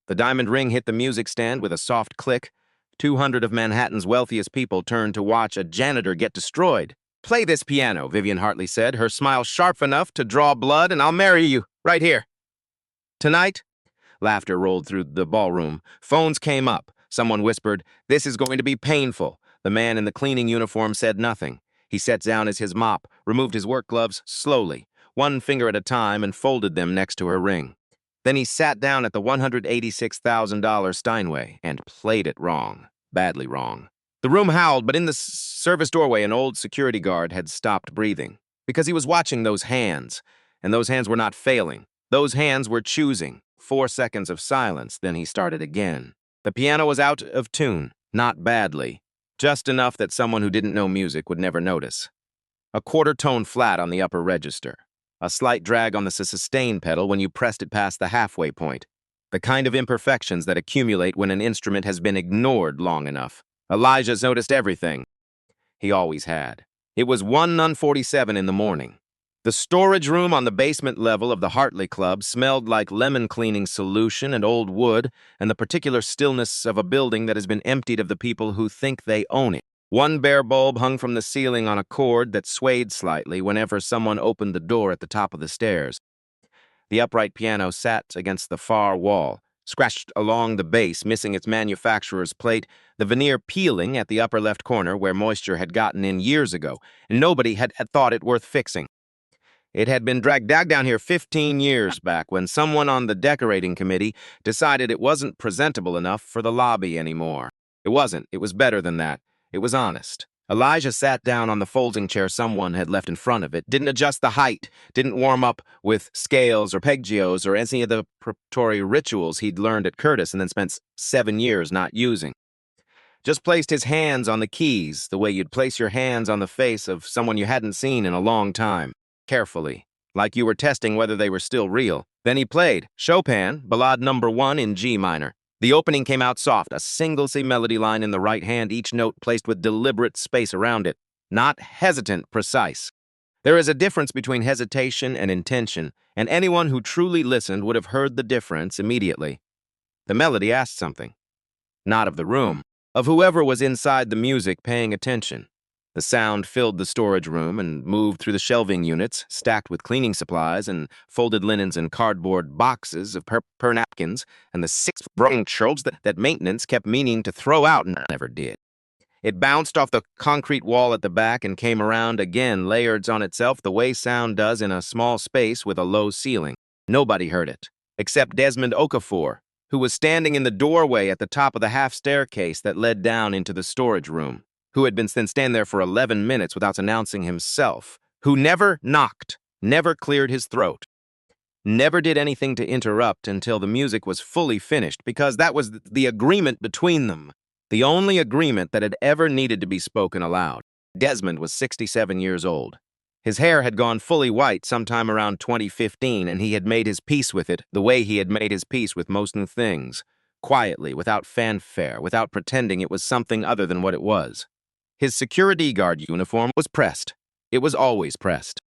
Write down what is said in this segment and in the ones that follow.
The diamond ring hit the music stand with a soft click. 200 of Manhattan's wealthiest people turned to watch a janitor get destroyed. "Play this piano," Vivian Hartley said, her smile sharp enough to draw blood, "and I'll marry you, right here." Tonight, laughter rolled through the ballroom. Phones came up. Someone whispered, "This is going to be painful." The man in the cleaning uniform said nothing. He set down his mop, removed his work gloves slowly, one finger at a time, and folded them next to her ring. Then he sat down at the $186,000 Steinway and played it wrong, badly wrong. The room howled, but in the service doorway, an old security guard had stopped breathing because he was watching those hands, and those hands were not failing. Those hands were choosing. 4 seconds of silence, then he started again. The piano was out of tune, not badly, just enough that someone who didn't know music would never notice. A quarter tone flat on the upper register. A slight drag on the sustain pedal when you pressed it past the halfway point. The kind of imperfections that accumulate when an instrument has been ignored long enough. Elijah's noticed everything. He always had. It was 1:47 in the morning. The storage room on the basement level of the Hartley Club smelled like lemon cleaning solution and old wood and the particular stillness of a building that has been emptied of the people who think they own it. One bare bulb hung from the ceiling on a cord that swayed slightly whenever someone opened the door at the top of the stairs. The upright piano sat against the far wall, scratched along the base, missing its manufacturer's plate, the veneer peeling at the upper left corner where moisture had gotten in years ago, and nobody had thought it worth fixing. It had been dragged down here 15 years back when someone on the decorating committee decided it wasn't presentable enough for the lobby anymore. It wasn't. It was better than that. It was honest. Elijah sat down on the folding chair someone had left in front of it, didn't adjust the height, didn't warm up with scales or peggios or any of the preparatory rituals he'd learned at Curtis and then spent 7 years not using. Just placed his hands on the keys the way you'd place your hands on the face of someone you hadn't seen in a long time. Carefully, like you were testing whether they were still real. Then he played Chopin, Ballade No. 1 in G minor. The opening came out soft, a single C melody line in the right hand, each note placed with deliberate space around it. Not hesitant, precise. There is a difference between hesitation and intention, and anyone who truly listened would have heard the difference immediately. The melody asked something. Not of the room, of whoever was inside the music paying attention. The sound filled the storage room and moved through the shelving units, stacked with cleaning supplies and folded linens and cardboard boxes of per napkins, and the 6 brooms that maintenance kept meaning to throw out and never did. It bounced off the concrete wall at the back and came around again, layered on itself the way sound does in a small space with a low ceiling. Nobody heard it, except Desmond Okafor, who was standing in the doorway at the top of the half staircase that led down into the storage room, who had been standing there for 11 minutes without announcing himself, who never knocked, never cleared his throat, never did anything to interrupt until the music was fully finished, because that was the agreement between them, the only agreement that had ever needed to be spoken aloud. Desmond was 67 years old. His hair had gone fully white sometime around 2015, and he had made his peace with it the way he had made his peace with most new things, quietly, without fanfare, without pretending it was something other than what it was. His security guard uniform was pressed. It was always pressed.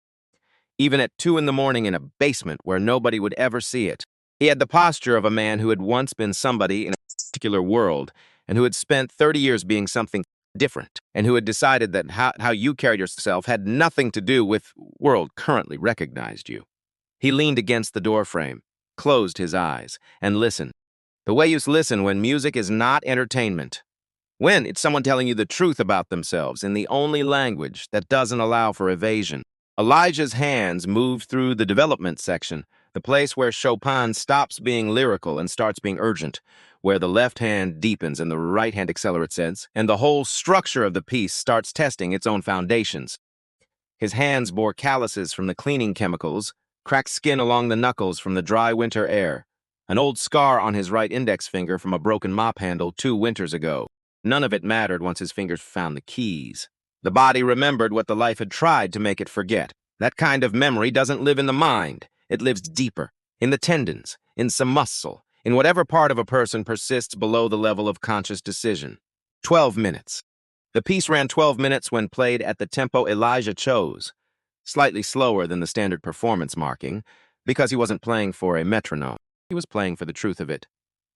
Even at 2 in the morning in a basement where nobody would ever see it. He had the posture of a man who had once been somebody in a particular world and who had spent 30 years being something different and who had decided that how you carried yourself had nothing to do with world currently recognized you. He leaned against the doorframe, closed his eyes, and listened. The way you listen when music is not entertainment. When it's someone telling you the truth about themselves in the only language that doesn't allow for evasion. Elijah's hands moved through the development section, the place where Chopin stops being lyrical and starts being urgent, where the left hand deepens and the right hand accelerates, and the whole structure of the piece starts testing its own foundations. His hands bore calluses from the cleaning chemicals, cracked skin along the knuckles from the dry winter air, an old scar on his right index finger from a broken mop handle 2 winters ago. None of it mattered once his fingers found the keys. The body remembered what the life had tried to make it forget. That kind of memory doesn't live in the mind. It lives deeper, in the tendons, in some muscle, in whatever part of a person persists below the level of conscious decision. 12 minutes. The piece ran 12 minutes when played at the tempo Elijah chose, slightly slower than the standard performance marking, because he wasn't playing for a metronome. He was playing for the truth of it.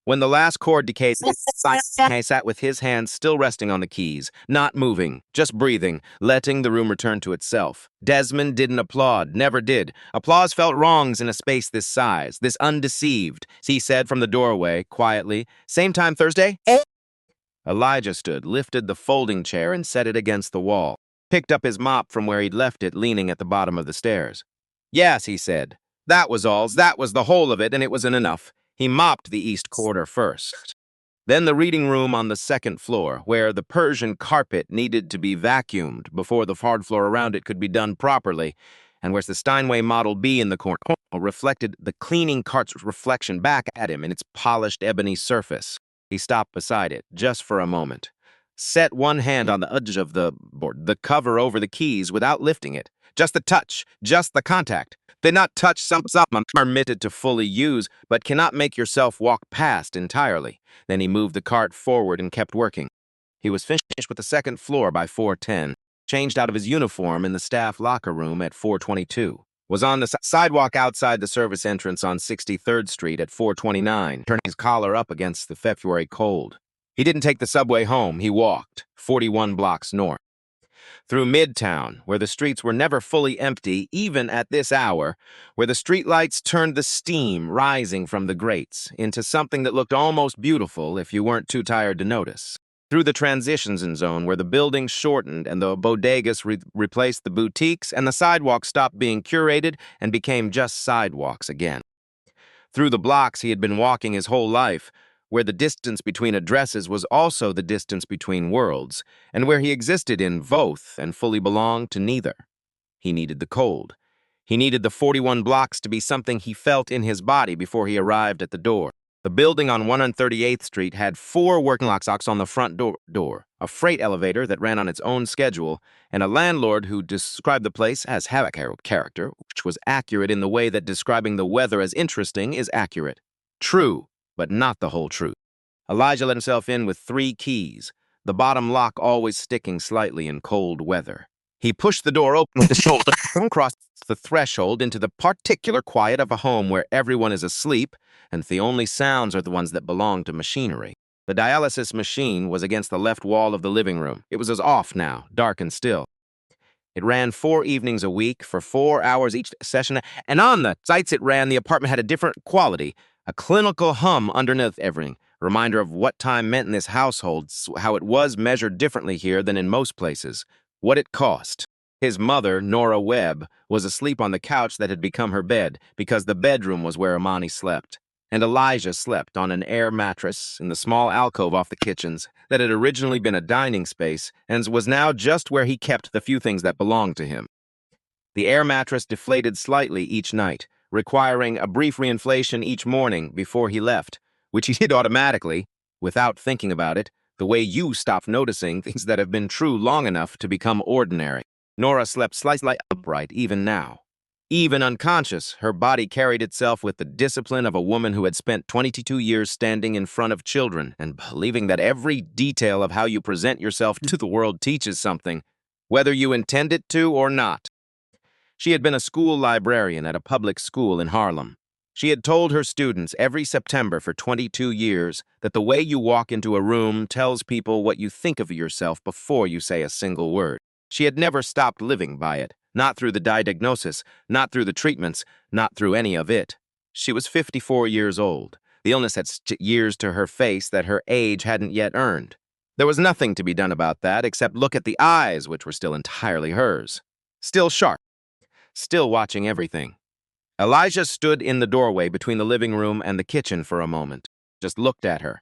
When the last chord decayed, I sat with his hands still resting on the keys, not moving, just breathing, letting the room return to itself. Desmond didn't applaud, never did. Applause felt wrongs in a space this size, this undeceived, he said from the doorway, quietly. Same time Thursday? Elijah stood, lifted the folding chair and set it against the wall, picked up his mop from where he'd left it leaning at the bottom of the stairs. Yes, he said. That was all, that was the whole of it, and it wasn't enough. He mopped the east corner first. Then the reading room on the second floor, where the Persian carpet needed to be vacuumed before the hard floor around it could be done properly, and where the Steinway Model B in the corner reflected the cleaning cart's reflection back at him in its polished ebony surface. He stopped beside it, just for a moment. Set one hand on the edge of the board, the cover over the keys without lifting it. Just the touch, just the contact. Did not touch something permitted to fully use, but cannot make yourself walk past entirely. Then he moved the cart forward and kept working. He was finished with the second floor by 4:10, changed out of his uniform in the staff locker room at 4:22, was on the sidewalk outside the service entrance on 63rd Street at 4:29, turning his collar up against the February cold. He didn't take the subway home, he walked, 41 blocks north. Through Midtown, where the streets were never fully empty, even at this hour, where the streetlights turned the steam rising from the grates into something that looked almost beautiful if you weren't too tired to notice. Through the transitions zone, where the buildings shortened and the bodegas replaced the boutiques and the sidewalks stopped being curated and became just sidewalks again. Through the blocks he had been walking his whole life, where the distance between addresses was also the distance between worlds, and where he existed in both and fully belonged to neither. He needed the cold. He needed the 41 blocks to be something he felt in his body before he arrived at the door. The building on 138th Street had 4 working locks on the front door, a freight elevator that ran on its own schedule, and a landlord who described the place as have character, which was accurate in the way that describing the weather as interesting is accurate. True, but not the whole truth. Elijah let himself in with 3 keys, the bottom lock always sticking slightly in cold weather. He pushed the door open with his shoulder and crossed the threshold into the particular quiet of a home where everyone is asleep and the only sounds are the ones that belong to machinery. The dialysis machine was against the left wall of the living room. It was as off now, dark and still. It ran 4 evenings a week for 4 hours each session, and on the sites it ran, the apartment had a different quality, a clinical hum underneath everything, a reminder of what time meant in this household, how it was measured differently here than in most places, what it cost. His mother, Nora Webb, was asleep on the couch that had become her bed because the bedroom was where Imani slept. And Elijah slept on an air mattress in the small alcove off the kitchens that had originally been a dining space and was now just where he kept the few things that belonged to him. The air mattress deflated slightly each night, requiring a brief reinflation each morning before he left, which he did automatically, without thinking about it, the way you stop noticing things that have been true long enough to become ordinary. Nora slept slightly upright even now. Even unconscious, her body carried itself with the discipline of a woman who had spent 22 years standing in front of children and believing that every detail of how you present yourself to the world teaches something, whether you intend it to or not. She had been a school librarian at a public school in Harlem. She had told her students every September for 22 years that the way you walk into a room tells people what you think of yourself before you say a single word. She had never stopped living by it, not through the diagnosis, not through the treatments, not through any of it. She was 54 years old. The illness had years to her face that her age hadn't yet earned. There was nothing to be done about that except look at the eyes, which were still entirely hers. Still sharp. Still watching everything. Elijah stood in the doorway between the living room and the kitchen for a moment, just looked at her.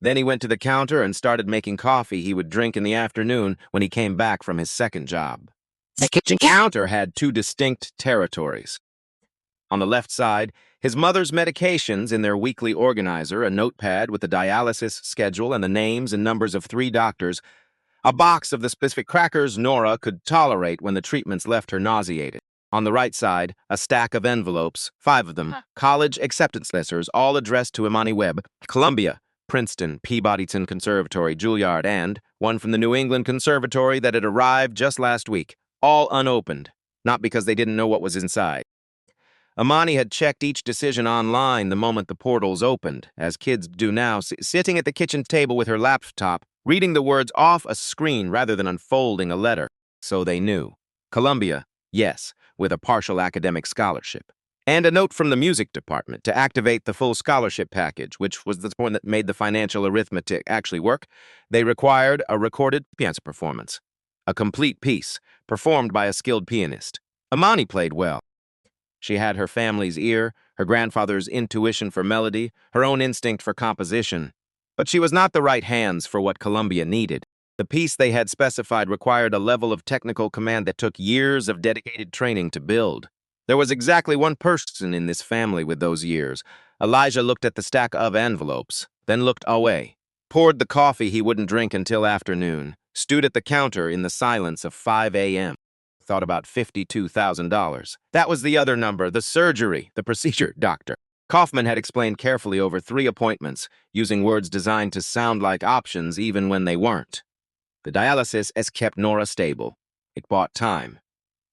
Then he went to the counter and started making coffee he would drink in the afternoon when he came back from his second job. The kitchen counter had 2 distinct territories. On the left side, his mother's medications in their weekly organizer, a notepad with the dialysis schedule and the names and numbers of 3 doctors, a box of the specific crackers Nora could tolerate when the treatments left her nauseated. On the right side, a stack of envelopes, 5 of them, college acceptance letters, all addressed to Imani Webb, Columbia, Princeton, Peabodyton Conservatory, Juilliard, and one from the New England Conservatory that had arrived just last week, all unopened, not because they didn't know what was inside. Amani had checked each decision online the moment the portals opened, as kids do now, sitting at the kitchen table with her laptop, reading the words off a screen rather than unfolding a letter. So they knew. Columbia, yes, with a partial academic scholarship. And a note from the music department to activate the full scholarship package, which was the point that made the financial arithmetic actually work. They required a recorded piano performance. A complete piece, performed by a skilled pianist. Amani played well. She had her family's ear, her grandfather's intuition for melody, her own instinct for composition. But she was not the right hands for what Columbia needed. The piece they had specified required a level of technical command that took years of dedicated training to build. There was exactly one person in this family with those years. Elijah looked at the stack of envelopes, then looked away, poured the coffee he wouldn't drink until afternoon, stood at the counter in the silence of 5 a.m., thought about $52,000. That was the other number, the surgery, the procedure, doctor. Kaufman had explained carefully over 3 appointments, using words designed to sound like options even when they weren't. The dialysis has kept Nora stable. It bought time.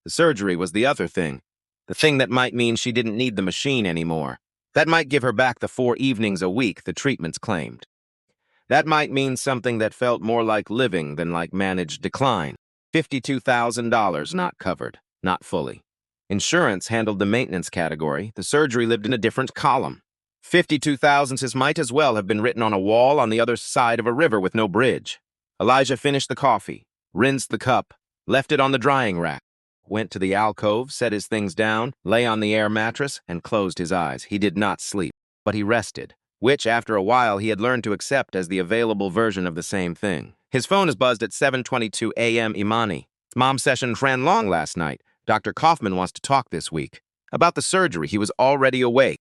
The surgery was the other thing. The thing that might mean she didn't need the machine anymore. That might give her back the 4 evenings a week the treatments claimed. That might mean something that felt more like living than like managed decline. $52,000 not covered, not fully. Insurance handled the maintenance category. The surgery lived in a different column. 52,000 might as well have been written on a wall on the other side of a river with no bridge. Elijah finished the coffee, rinsed the cup, left it on the drying rack, went to the alcove, set his things down, lay on the air mattress, and closed his eyes. He did not sleep, but he rested, which, after a while, he had learned to accept as the available version of the same thing. His phone is buzzed at 7:22 a.m. Imani. Mom's session ran long last night. Dr. Kaufman wants to talk this week. About the surgery, he was already awake.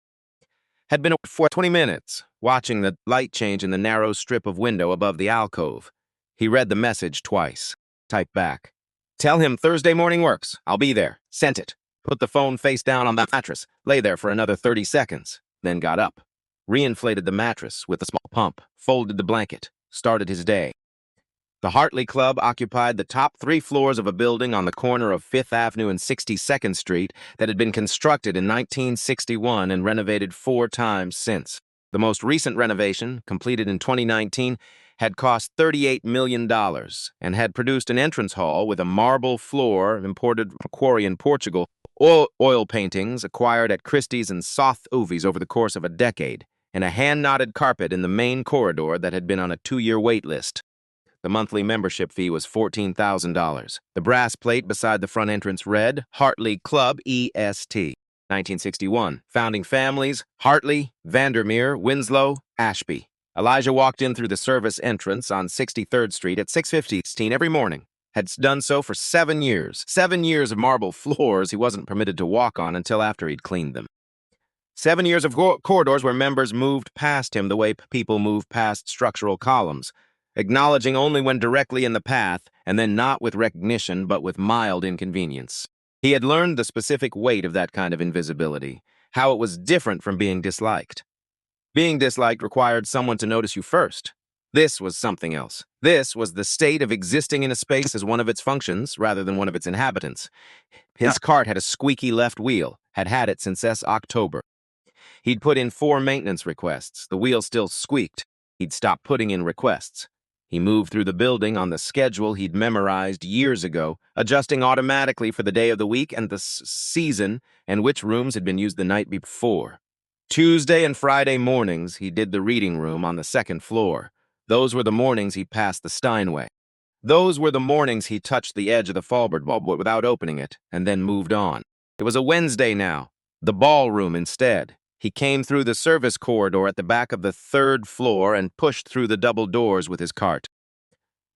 Had been awake for 20 minutes, watching the light change in the narrow strip of window above the alcove. He read the message twice. Typed back. Tell him Thursday morning works. I'll be there. Sent it. Put the phone face down on the mattress. Lay there for another 30 seconds. Then got up. Reinflated the mattress with a small pump. Folded the blanket. Started his day. The Hartley Club occupied the top 3 floors of a building on the corner of 5th Avenue and 62nd Street that had been constructed in 1961 and renovated 4 times since. The most recent renovation, completed in 2019, had cost $38 million and had produced an entrance hall with a marble floor imported from a quarry in Portugal, oil paintings acquired at Christie's and Sotheby's over the course of a decade, and a hand-knotted carpet in the main corridor that had been on a 2-year wait list. The monthly membership fee was $14,000. The brass plate beside the front entrance read, Hartley Club EST. 1961. Founding families, Hartley, Vandermeer, Winslow, Ashby. Elijah walked in through the service entrance on 63rd Street at 6:15 every morning. Had done so for 7 years. 7 years of marble floors he wasn't permitted to walk on until after he'd cleaned them. 7 years of corridors where members moved past him the way people move past structural columns, acknowledging only when directly in the path, and then not with recognition but with mild inconvenience. He had learned the specific weight of that kind of invisibility, how it was different from being disliked. Being disliked required someone to notice you first. This was something else. This was the state of existing in a space as one of its functions rather than one of its inhabitants. His cart had a squeaky left wheel, had had it since October. He'd put in 4 maintenance requests. The wheel still squeaked. He'd stopped putting in requests. He moved through the building on the schedule he'd memorized years ago, adjusting automatically for the day of the week and the season and which rooms had been used the night before. Tuesday and Friday mornings, he did the reading room on the 2nd floor. Those were the mornings he passed the Steinway. Those were the mornings he touched the edge of the Fallbird bulb without opening it, and then moved on. It was a Wednesday now. The ballroom instead. He came through the service corridor at the back of the 3rd floor and pushed through the double doors with his cart.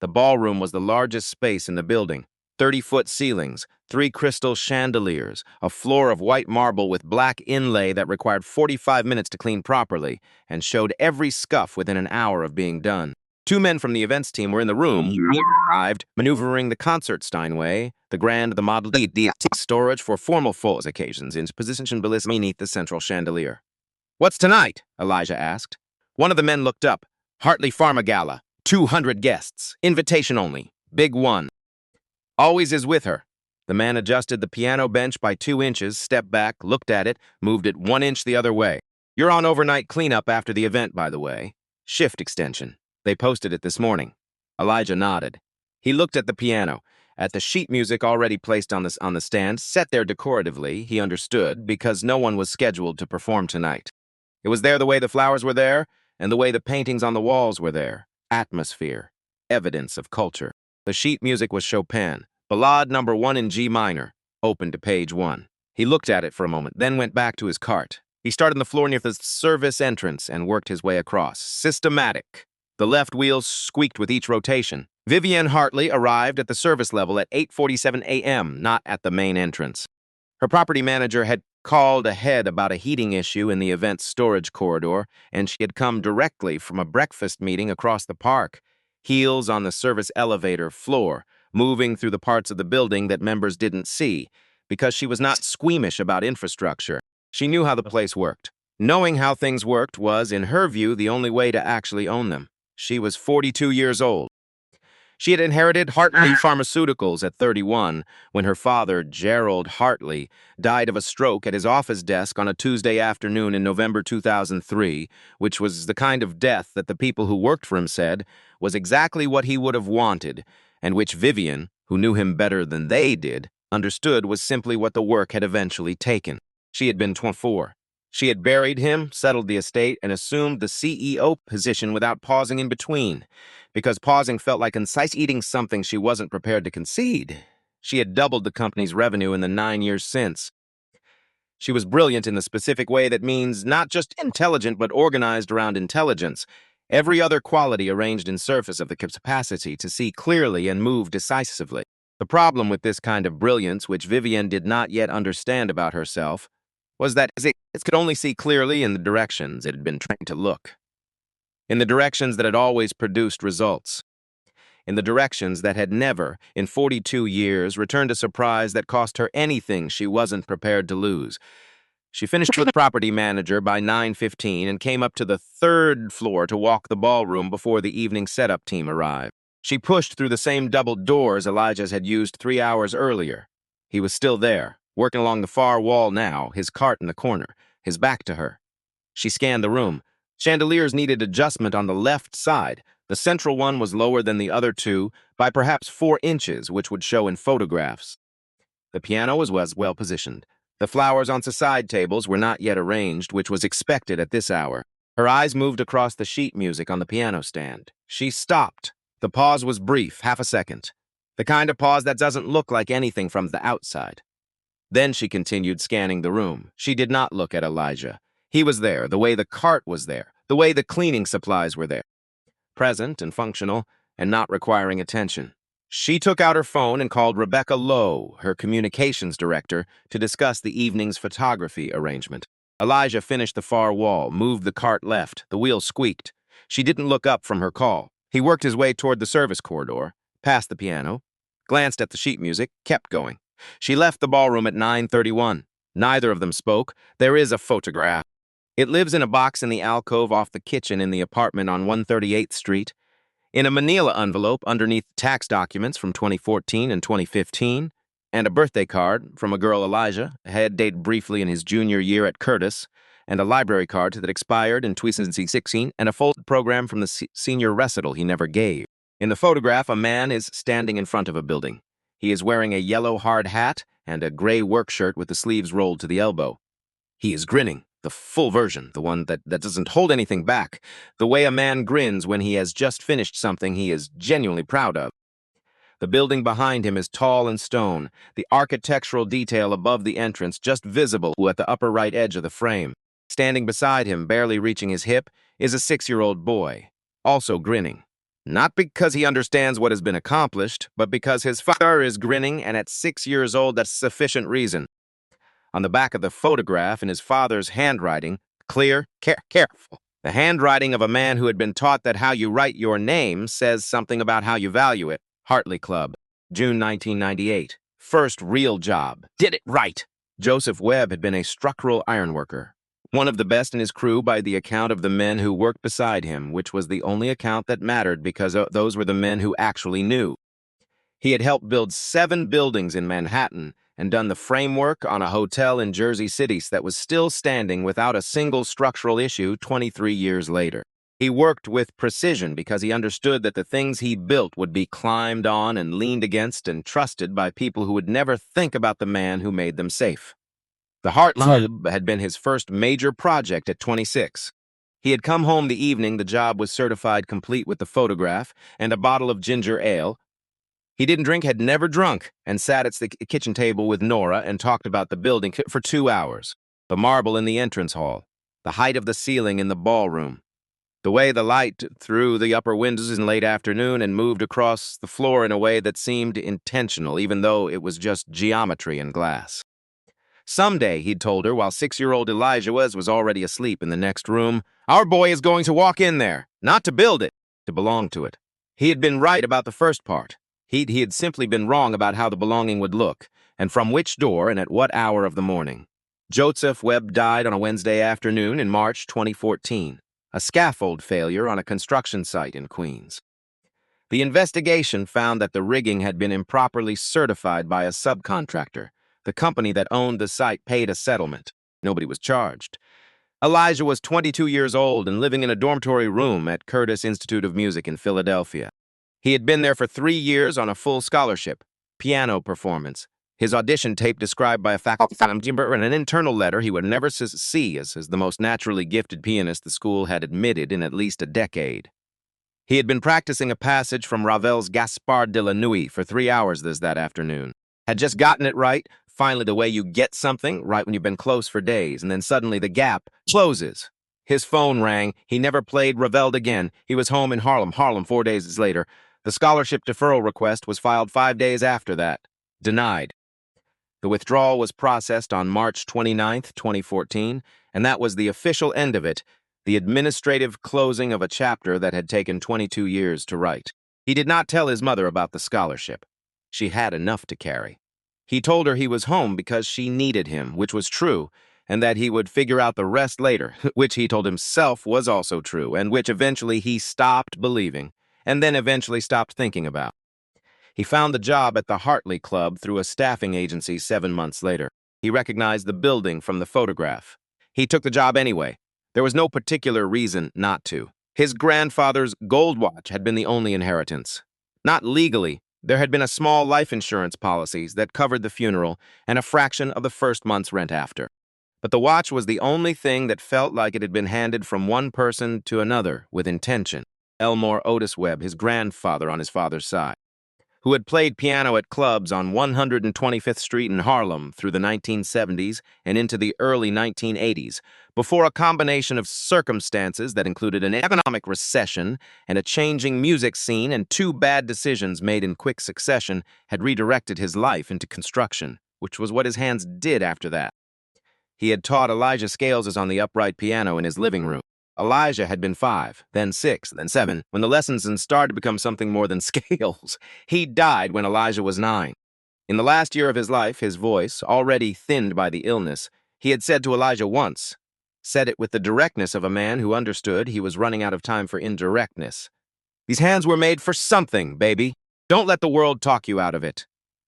The ballroom was the largest space in the building. 30-foot ceilings, 3 crystal chandeliers, a floor of white marble with black inlay that required 45 minutes to clean properly and showed every scuff within an hour of being done. 2 men from the events team were in the room, arrived, maneuvering the concert Steinway, the Grand, the Model D, storage for formal falls occasions in position beneath the central chandelier. "What's tonight?" Elijah asked. One of the men looked up. "Hartley Pharma Gala. 200 guests. Invitation only. Big one. Always is with her." The man adjusted the piano bench by 2 inches, stepped back, looked at it, moved it 1 inch the other way. "You're on overnight cleanup after the event, by the way. Shift extension. They posted it this morning." Elijah nodded. He looked at the piano, at the sheet music already placed on the stand, set there decoratively, he understood, because no one was scheduled to perform tonight. It was there the way the flowers were there, and the way the paintings on the walls were there. Atmosphere. Evidence of culture. The sheet music was Chopin, Ballade No. 1 in G minor, open to page 1. He looked at it for a moment, then went back to his cart. He started on the floor near the service entrance and worked his way across. Systematic. The left wheels squeaked with each rotation. Vivienne Hartley arrived at the service level at 8:47 a.m., not at the main entrance. Her property manager had called ahead about a heating issue in the event's storage corridor, and she had come directly from a breakfast meeting across the park, heels on the service elevator floor, moving through the parts of the building that members didn't see, because she was not squeamish about infrastructure. She knew how the place worked. Knowing how things worked was, in her view, the only way to actually own them. She was 42 years old. She had inherited Hartley Pharmaceuticals at 31 when her father, Gerald Hartley, died of a stroke at his office desk on a Tuesday afternoon in November 2003, which was the kind of death that the people who worked for him said was exactly what he would have wanted, and which Vivian, who knew him better than they did, understood was simply what the work had eventually taken. She had been 24. She had buried him, settled the estate, and assumed the CEO position without pausing in between, because pausing felt like eating something she wasn't prepared to concede. She had doubled the company's revenue in the 9 years since. She was brilliant in the specific way that means not just intelligent but organized around intelligence, every other quality arranged in surface of the capacity to see clearly and move decisively. The problem with this kind of brilliance, which Vivienne did not yet understand about herself, was that it could only see clearly in the directions it had been trained to look. In the directions that had always produced results. In the directions that had never, in 42 years, returned a surprise that cost her anything she wasn't prepared to lose. She finished with the property manager by 9:15 and came up to the 3rd floor to walk the ballroom before the evening setup team arrived. She pushed through the same double doors Elijah's had used 3 hours earlier. He was still there, working along the far wall now, his cart in the corner, his back to her. She scanned the room. Chandeliers needed adjustment on the left side. The central one was lower than the other two by perhaps 4 inches, which would show in photographs. The piano was well positioned. The flowers on the side tables were not yet arranged, which was expected at this hour. Her eyes moved across the sheet music on the piano stand. She stopped. The pause was brief, half a second. The kind of pause that doesn't look like anything from the outside. Then she continued scanning the room. She did not look at Elijah. He was there, the way the cart was there, the way the cleaning supplies were there. Present and functional, and not requiring attention. She took out her phone and called Rebecca Lowe, her communications director, to discuss the evening's photography arrangement. Elijah finished the far wall, moved the cart left. The wheel squeaked. She didn't look up from her call. He worked his way toward the service corridor, past the piano, glanced at the sheet music, kept going. She left the ballroom at 9:31. Neither of them spoke. There is a photograph. It lives in a box in the alcove off the kitchen in the apartment on 138th Street. In a manila envelope underneath tax documents from 2014 and 2015, and a birthday card from a girl Elijah had dated briefly in his junior year at Curtis, and a library card that expired in 2016, and a folded program from the senior recital he never gave. In the photograph, a man is standing in front of a building. He is wearing a yellow hard hat and a gray work shirt with the sleeves rolled to the elbow. He is grinning, the full version, the one that doesn't hold anything back, the way a man grins when he has just finished something he is genuinely proud of. The building behind him is tall and stone, the architectural detail above the entrance just visible at the upper right edge of the frame. Standing beside him, barely reaching his hip, is a 6-year-old boy, also grinning. Not because he understands what has been accomplished, but because his father is grinning, and at 6 years old, that's sufficient reason. On the back of the photograph, in his father's handwriting, clear, careful. The handwriting of a man who had been taught that how you write your name says something about how you value it. Hartley Club, June 1998. First real job. Did it right. Joseph Webb had been a structural ironworker. One of the best in his crew by the account of the men who worked beside him, which was the only account that mattered because those were the men who actually knew. He had helped build 7 buildings in Manhattan and done the framework on a hotel in Jersey City that was still standing without a single structural issue 23 years later. He worked with precision because he understood that the things he built would be climbed on and leaned against and trusted by people who would never think about the man who made them safe. The Heart Club had been his first major project at 26. He had come home the evening the job was certified complete with the photograph and a bottle of ginger ale. He didn't drink, had never drunk, and sat at the kitchen table with Nora and talked about the building for 2 hours. The marble in the entrance hall, the height of the ceiling in the ballroom, the way the light through the upper windows in late afternoon and moved across the floor in a way that seemed intentional, even though it was just geometry and glass. Someday, he'd told her, while 6-year-old Elijah was already asleep in the next room, our boy is going to walk in there, not to build it, to belong to it. He had been right about the first part. He had simply been wrong about how the belonging would look, and from which door and at what hour of the morning. Joseph Webb died on a Wednesday afternoon in March 2014, a scaffold failure on a construction site in Queens. The investigation found that the rigging had been improperly certified by a subcontractor. The company that owned the site paid a settlement. Nobody was charged. Elijah was 22 years old and living in a dormitory room at Curtis Institute of Music in Philadelphia. He had been there for 3 years on a full scholarship, piano performance. His audition tape described by a faculty member and an internal letter he would never see as the most naturally gifted pianist the school had admitted in at least a decade. He had been practicing a passage from Ravel's Gaspard de la Nuit for 3 hours that afternoon. Had just gotten it right, finally the way you get something, right when you've been close for days, and then suddenly the gap closes. His phone rang. He never played Ravel again. He was home in Harlem 4 days later. The scholarship deferral request was filed 5 days after that. Denied. The withdrawal was processed on March 29, 2014, and that was the official end of it, the administrative closing of a chapter that had taken 22 years to write. He did not tell his mother about the scholarship. She had enough to carry. He told her he was home because she needed him, which was true, and that he would figure out the rest later, which he told himself was also true, and which eventually he stopped believing, and then eventually stopped thinking about. He found the job at the Hartley Club through a staffing agency 7 months later. He recognized the building from the photograph. He took the job anyway. There was no particular reason not to. His grandfather's gold watch had been the only inheritance. Not legally, there had been a small life insurance policy that covered the funeral and a fraction of the first month's rent after. But the watch was the only thing that felt like it had been handed from one person to another with intention. Elmore Otis Webb, his grandfather on his father's side, who had played piano at clubs on 125th Street in Harlem through the 1970s and into the early 1980s, before a combination of circumstances that included an economic recession and a changing music scene and 2 bad decisions made in quick succession had redirected his life into construction, which was what his hands did after that. He had taught Elijah scales on the upright piano in his living room. Elijah had been 5, then 6, then 7, when the lessons started to become something more than scales. He died when Elijah was 9. In the last year of his life, his voice, already thinned by the illness, he had said to Elijah once, said it with the directness of a man who understood he was running out of time for indirectness. These hands were made for something, baby. Don't let the world talk you out of it.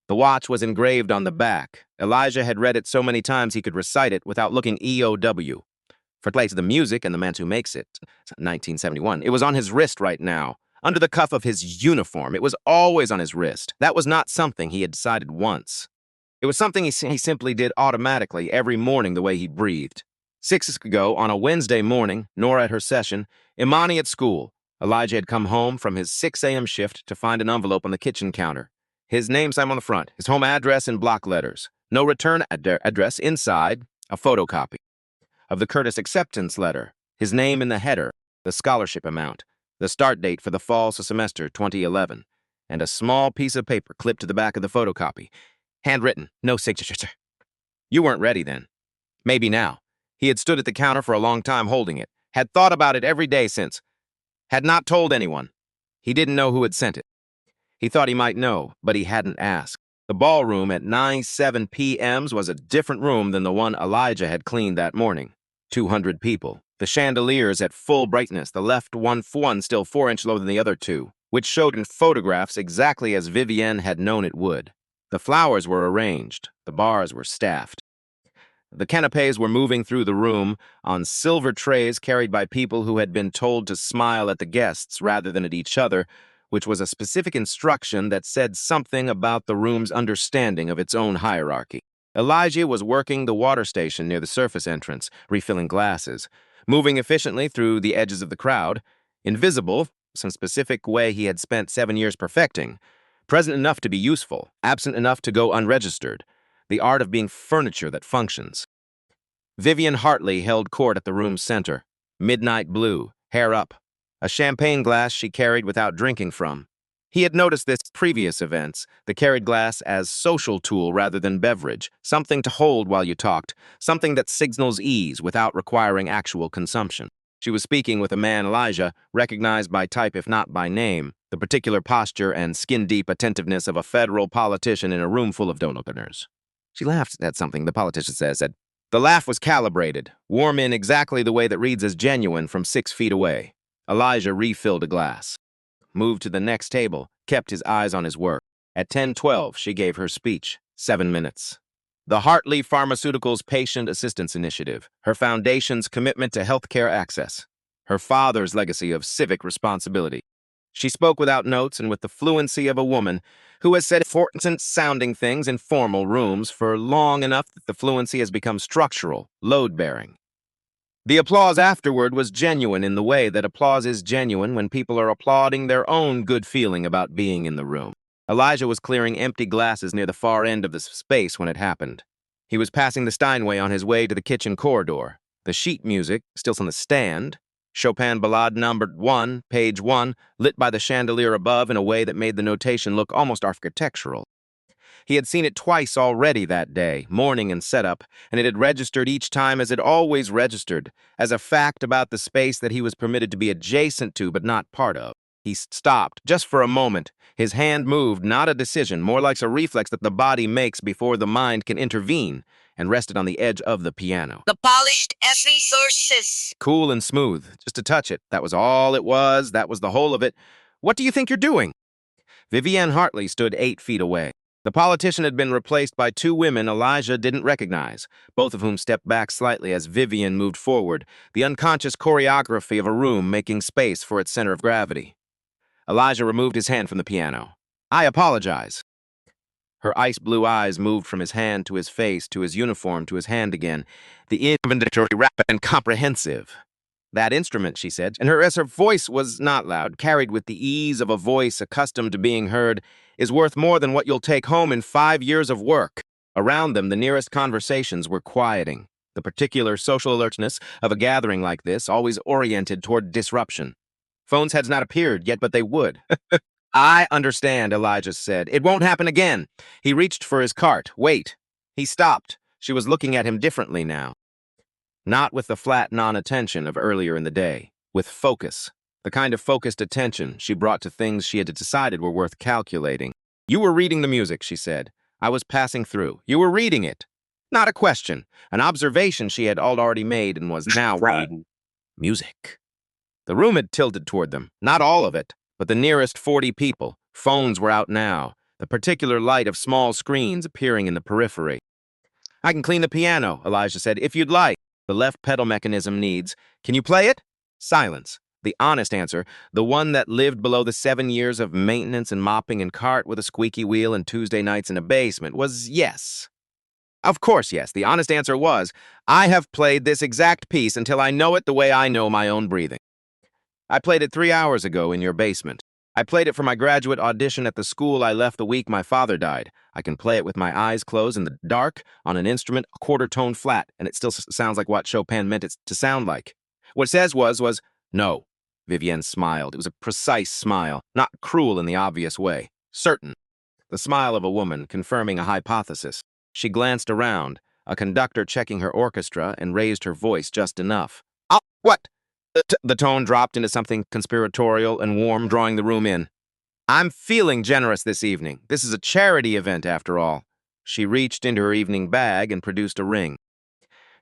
The watch was engraved on the back. Elijah had read it so many times he could recite it without looking EOW. For plays the music and the man who makes it, 1971. It was on his wrist right now, under the cuff of his uniform. It was always on his wrist. That was not something he had decided once. It was something he simply did automatically every morning the way he breathed. 6 weeks ago, on a Wednesday morning, Nora at her session, Imani at school, Elijah had come home from his 6 a.m. shift to find an envelope on the kitchen counter. His name sign on the front, his home address in block letters. No return address inside, a photocopy of the Curtis acceptance letter, his name in the header, the scholarship amount, the start date for the fall semester 2011, and a small piece of paper clipped to the back of the photocopy. Handwritten, no signature, sir. You weren't ready then. Maybe now. He had stood at the counter for a long time holding it, had thought about it every day since, had not told anyone. He didn't know who had sent it. He thought he might know, but he hadn't asked. The ballroom at 9:07 p.m. was a different room than the one Elijah had cleaned that morning. 200 people. The chandeliers at full brightness, the left one still 4 inches lower than the other 2. which showed in photographs exactly as Vivienne had known it would. The flowers were arranged, the bars were staffed. The canapes were moving through the room on silver trays carried by people who had been told to smile at the guests rather than at each other, which was a specific instruction that said something about the room's understanding of its own hierarchy. Elijah was working the water station near the surface entrance, refilling glasses, moving efficiently through the edges of the crowd, invisible, some specific way he had spent 7 years perfecting, present enough to be useful, absent enough to go unregistered, the art of being furniture that functions. Vivian Hartley held court at the room's center, midnight blue, hair up, a champagne glass she carried without drinking from. He had noticed this previous events, the carried glass as social tool rather than beverage, something to hold while you talked, something that signals ease without requiring actual consumption. She was speaking with a man, Elijah, recognized by type if not by name, the particular posture and skin-deep attentiveness of a federal politician in a room full of donut-openers. She laughed at something the politician said. The laugh was calibrated, warm in exactly the way that reads as genuine from 6 feet away. Elijah refilled a glass, moved to the next table, kept his eyes on his work. At 10:12, she gave her speech, 7 minutes. The Hartley Pharmaceuticals Patient Assistance Initiative, her foundation's commitment to healthcare access, her father's legacy of civic responsibility. She spoke without notes and with the fluency of a woman who has said important-sounding things in formal rooms for long enough that the fluency has become structural, load-bearing. The applause afterward was genuine in the way that applause is genuine when people are applauding their own good feeling about being in the room. Elijah was clearing empty glasses near the far end of the space when it happened. He was passing the Steinway on his way to the kitchen corridor. The sheet music, still on the stand, Chopin Ballade No. 1, page 1, lit by the chandelier above in a way that made the notation look almost architectural. He had seen it twice already that day, morning and setup, and it had registered each time as it always registered, as a fact about the space that he was permitted to be adjacent to but not part of. He stopped, just for a moment. His hand moved, not a decision, more like a reflex that the body makes before the mind can intervene, and rested on the edge of the piano. The polished every sources. Cool and smooth, just to touch it. That was all it was, that was the whole of it. What do you think you're doing? Vivienne Hartley stood 8 feet away. The politician had been replaced by 2 women Elijah didn't recognize, both of whom stepped back slightly as Vivienne moved forward, the unconscious choreography of a room making space for its center of gravity. Elijah removed his hand from the piano. I apologize. Her ice-blue eyes moved from his hand to his face, to his uniform, to his hand again. The inventory rapid and comprehensive. That instrument, she said, and her voice was not loud, carried with the ease of a voice accustomed to being heard, is worth more than what you'll take home in 5 years of work. Around them, the nearest conversations were quieting, the particular social alertness of a gathering like this, always oriented toward disruption. Phones had not appeared yet, but they would. I understand, Elijah said. It won't happen again. He reached for his cart. Wait. He stopped. She was looking at him differently now. Not with the flat non-attention of earlier in the day. With focus. The kind of focused attention she brought to things she had decided were worth calculating. You were reading the music, she said. I was passing through. You were reading it. Not a question. An observation she had already made and was now reading. Music. The room had tilted toward them. Not all of it, but the nearest 40 people. Phones were out now, the particular light of small screens appearing in the periphery. I can clean the piano, Elijah said, if you'd like. The left pedal mechanism needs. Can you play it? Silence. The honest answer, the one that lived below the 7 years of maintenance and mopping and cart with a squeaky wheel and Tuesday nights in a basement, was yes. Of course, yes. The honest answer was, I have played this exact piece until I know it the way I know my own breathing. I played it 3 hours ago in your basement. I played it for my graduate audition at the school I left the week my father died. I can play it with my eyes closed in the dark on an instrument a quarter tone flat, and it still sounds like what Chopin meant it to sound like. What it says was, no. Vivienne smiled. It was a precise smile, not cruel in the obvious way. Certain. The smile of a woman confirming a hypothesis. She glanced around, a conductor checking her orchestra, and raised her voice just enough. What? The tone dropped into something conspiratorial and warm, drawing the room in. I'm feeling generous this evening. This is a charity event, after all. She reached into her evening bag and produced a ring.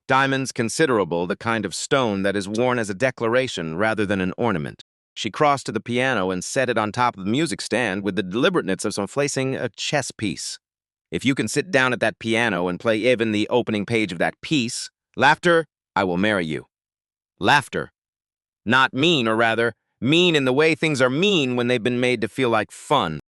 Diamonds considerable, the kind of stone that is worn as a declaration rather than an ornament. She crossed to the piano and set it on top of the music stand with the deliberateness of someone placing a chess piece. If you can sit down at that piano and play even the opening page of that piece, laughter, I will marry you. Laughter. Not mean, or rather, mean in the way things are mean when they've been made to feel like fun.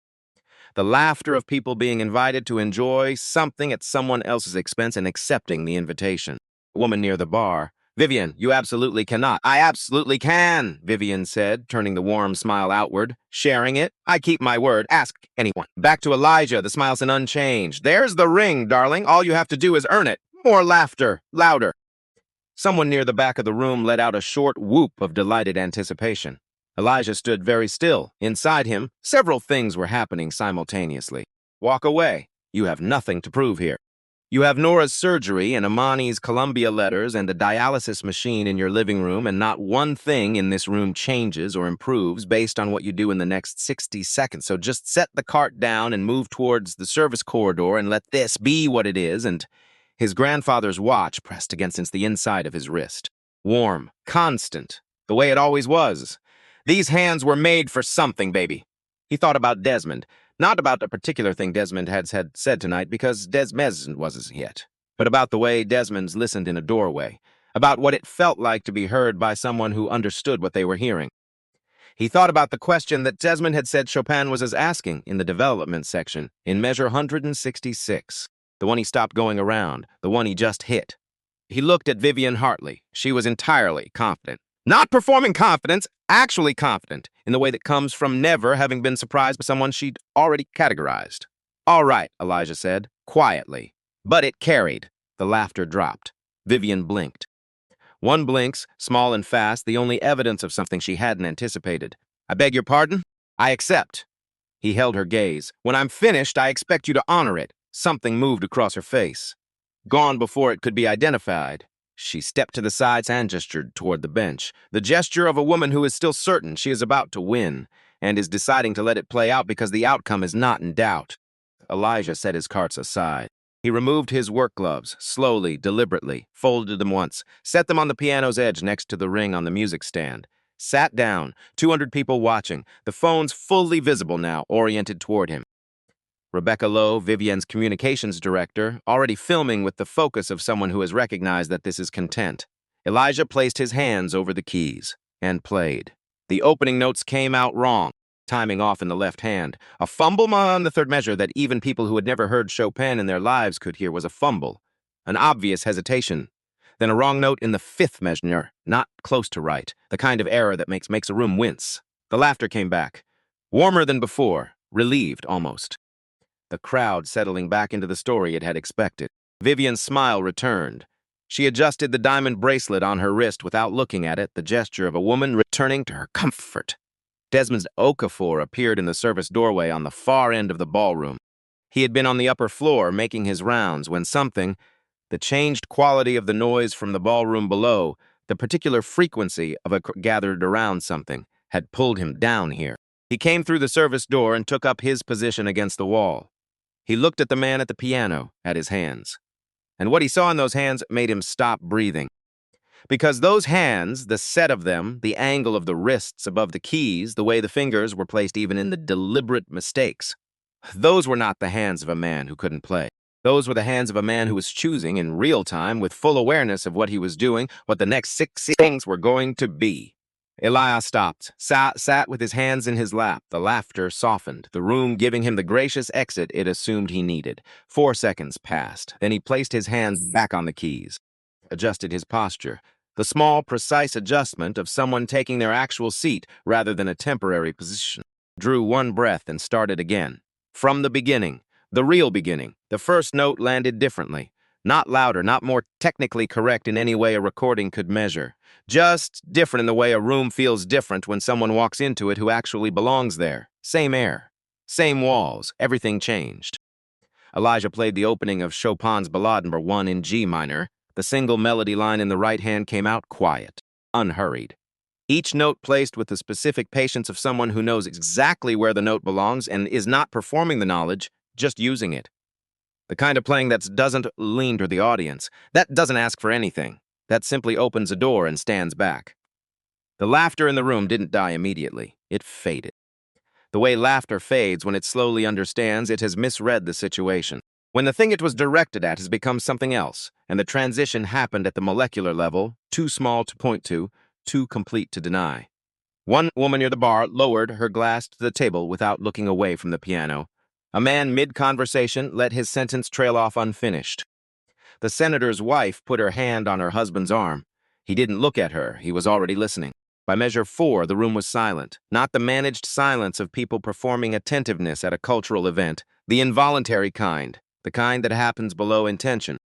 The laughter of people being invited to enjoy something at someone else's expense and accepting the invitation. Woman near the bar. Vivian, you absolutely cannot. I absolutely can, Vivian said, turning the warm smile outward. Sharing it. I keep my word. Ask anyone. Back to Elijah, the smiles an unchanged. There's the ring, darling. All you have to do is earn it. More laughter. Louder. Someone near the back of the room let out a short whoop of delighted anticipation. Elijah stood very still. Inside him, several things were happening simultaneously. Walk away. You have nothing to prove here. You have Nora's surgery and Amani's Columbia letters and a dialysis machine in your living room, and not one thing in this room changes or improves based on what you do in the next 60 seconds. So just set the cart down and move towards the service corridor and let this be what it is. And his grandfather's watch pressed against the inside of his wrist. Warm, constant, the way it always was. These hands were made for something, baby. He thought about Desmond. Not about the particular thing Desmond had said tonight, because Desmond wasn't yet, but about the way Desmond's listened in a doorway, about what it felt like to be heard by someone who understood what they were hearing. He thought about the question that Desmond had said Chopin was asking in the development section, in measure 166, the one he stopped going around, the one he just hit. He looked at Vivian Hartley. She was entirely confident. Not performing confidence, actually confident, in the way that comes from never having been surprised by someone she'd already categorized. All right, Elijah said, quietly. But it carried. The laughter dropped. Vivian blinked. One blinks, small and fast, the only evidence of something she hadn't anticipated. I beg your pardon? I accept. He held her gaze. When I'm finished, I expect you to honor it. Something moved across her face. Gone before it could be identified. She stepped to the sides and gestured toward the bench, the gesture of a woman who is still certain she is about to win, and is deciding to let it play out because the outcome is not in doubt. Elijah set his carts aside. He removed his work gloves, slowly, deliberately, folded them once, set them on the piano's edge next to the ring on the music stand, sat down, 200 people watching, the phones fully visible now, oriented toward him. Rebecca Lowe, Vivian's communications director, already filming with the focus of someone who has recognized that this is content. Elijah placed his hands over the keys and played. The opening notes came out wrong, timing off in the left hand. A fumble on the third measure that even people who had never heard Chopin in their lives could hear was a fumble. An obvious hesitation. Then a wrong note in the fifth measure, not close to right, the kind of error that makes a room wince. The laughter came back. Warmer than before, relieved almost. The crowd settling back into the story it had expected. Vivian's smile returned. She adjusted the diamond bracelet on her wrist without looking at it, the gesture of a woman returning to her comfort. Desmond's Okafor appeared in the service doorway on the far end of the ballroom. He had been on the upper floor making his rounds when something, the changed quality of the noise from the ballroom below, the particular frequency of a gathered around something, had pulled him down here. He came through the service door and took up his position against the wall. He looked at the man at the piano, at his hands. And what he saw in those hands made him stop breathing. Because those hands, the set of them, the angle of the wrists above the keys, the way the fingers were placed even in the deliberate mistakes, those were not the hands of a man who couldn't play. Those were the hands of a man who was choosing in real time, with full awareness of what he was doing, what the next 6 things were going to be. Elias stopped, sat with his hands in his lap. The laughter softened, the room giving him the gracious exit it assumed he needed. 4 seconds passed. Then he placed his hands back on the keys, adjusted his posture, the small, precise adjustment of someone taking their actual seat rather than a temporary position. Drew one breath and started again. From the beginning, the real beginning, the first note landed differently. Not louder, not more technically correct in any way a recording could measure. Just different in the way a room feels different when someone walks into it who actually belongs there. Same air, same walls, everything changed. Elijah played the opening of Chopin's Ballade No. 1 in G minor. The single melody line in the right hand came out quiet, unhurried. Each note placed with the specific patience of someone who knows exactly where the note belongs and is not performing the knowledge, just using it. The kind of playing that doesn't lean to the audience, that doesn't ask for anything, that simply opens a door and stands back. The laughter in the room didn't die immediately. It faded. The way laughter fades when it slowly understands it has misread the situation. When the thing it was directed at has become something else, and the transition happened at the molecular level, too small to point to, too complete to deny. One woman near the bar lowered her glass to the table without looking away from the piano. A man mid-conversation let his sentence trail off unfinished. The senator's wife put her hand on her husband's arm. He didn't look at her. He was already listening. By measure 4, the room was silent, not the managed silence of people performing attentiveness at a cultural event, the involuntary kind, the kind that happens below intention.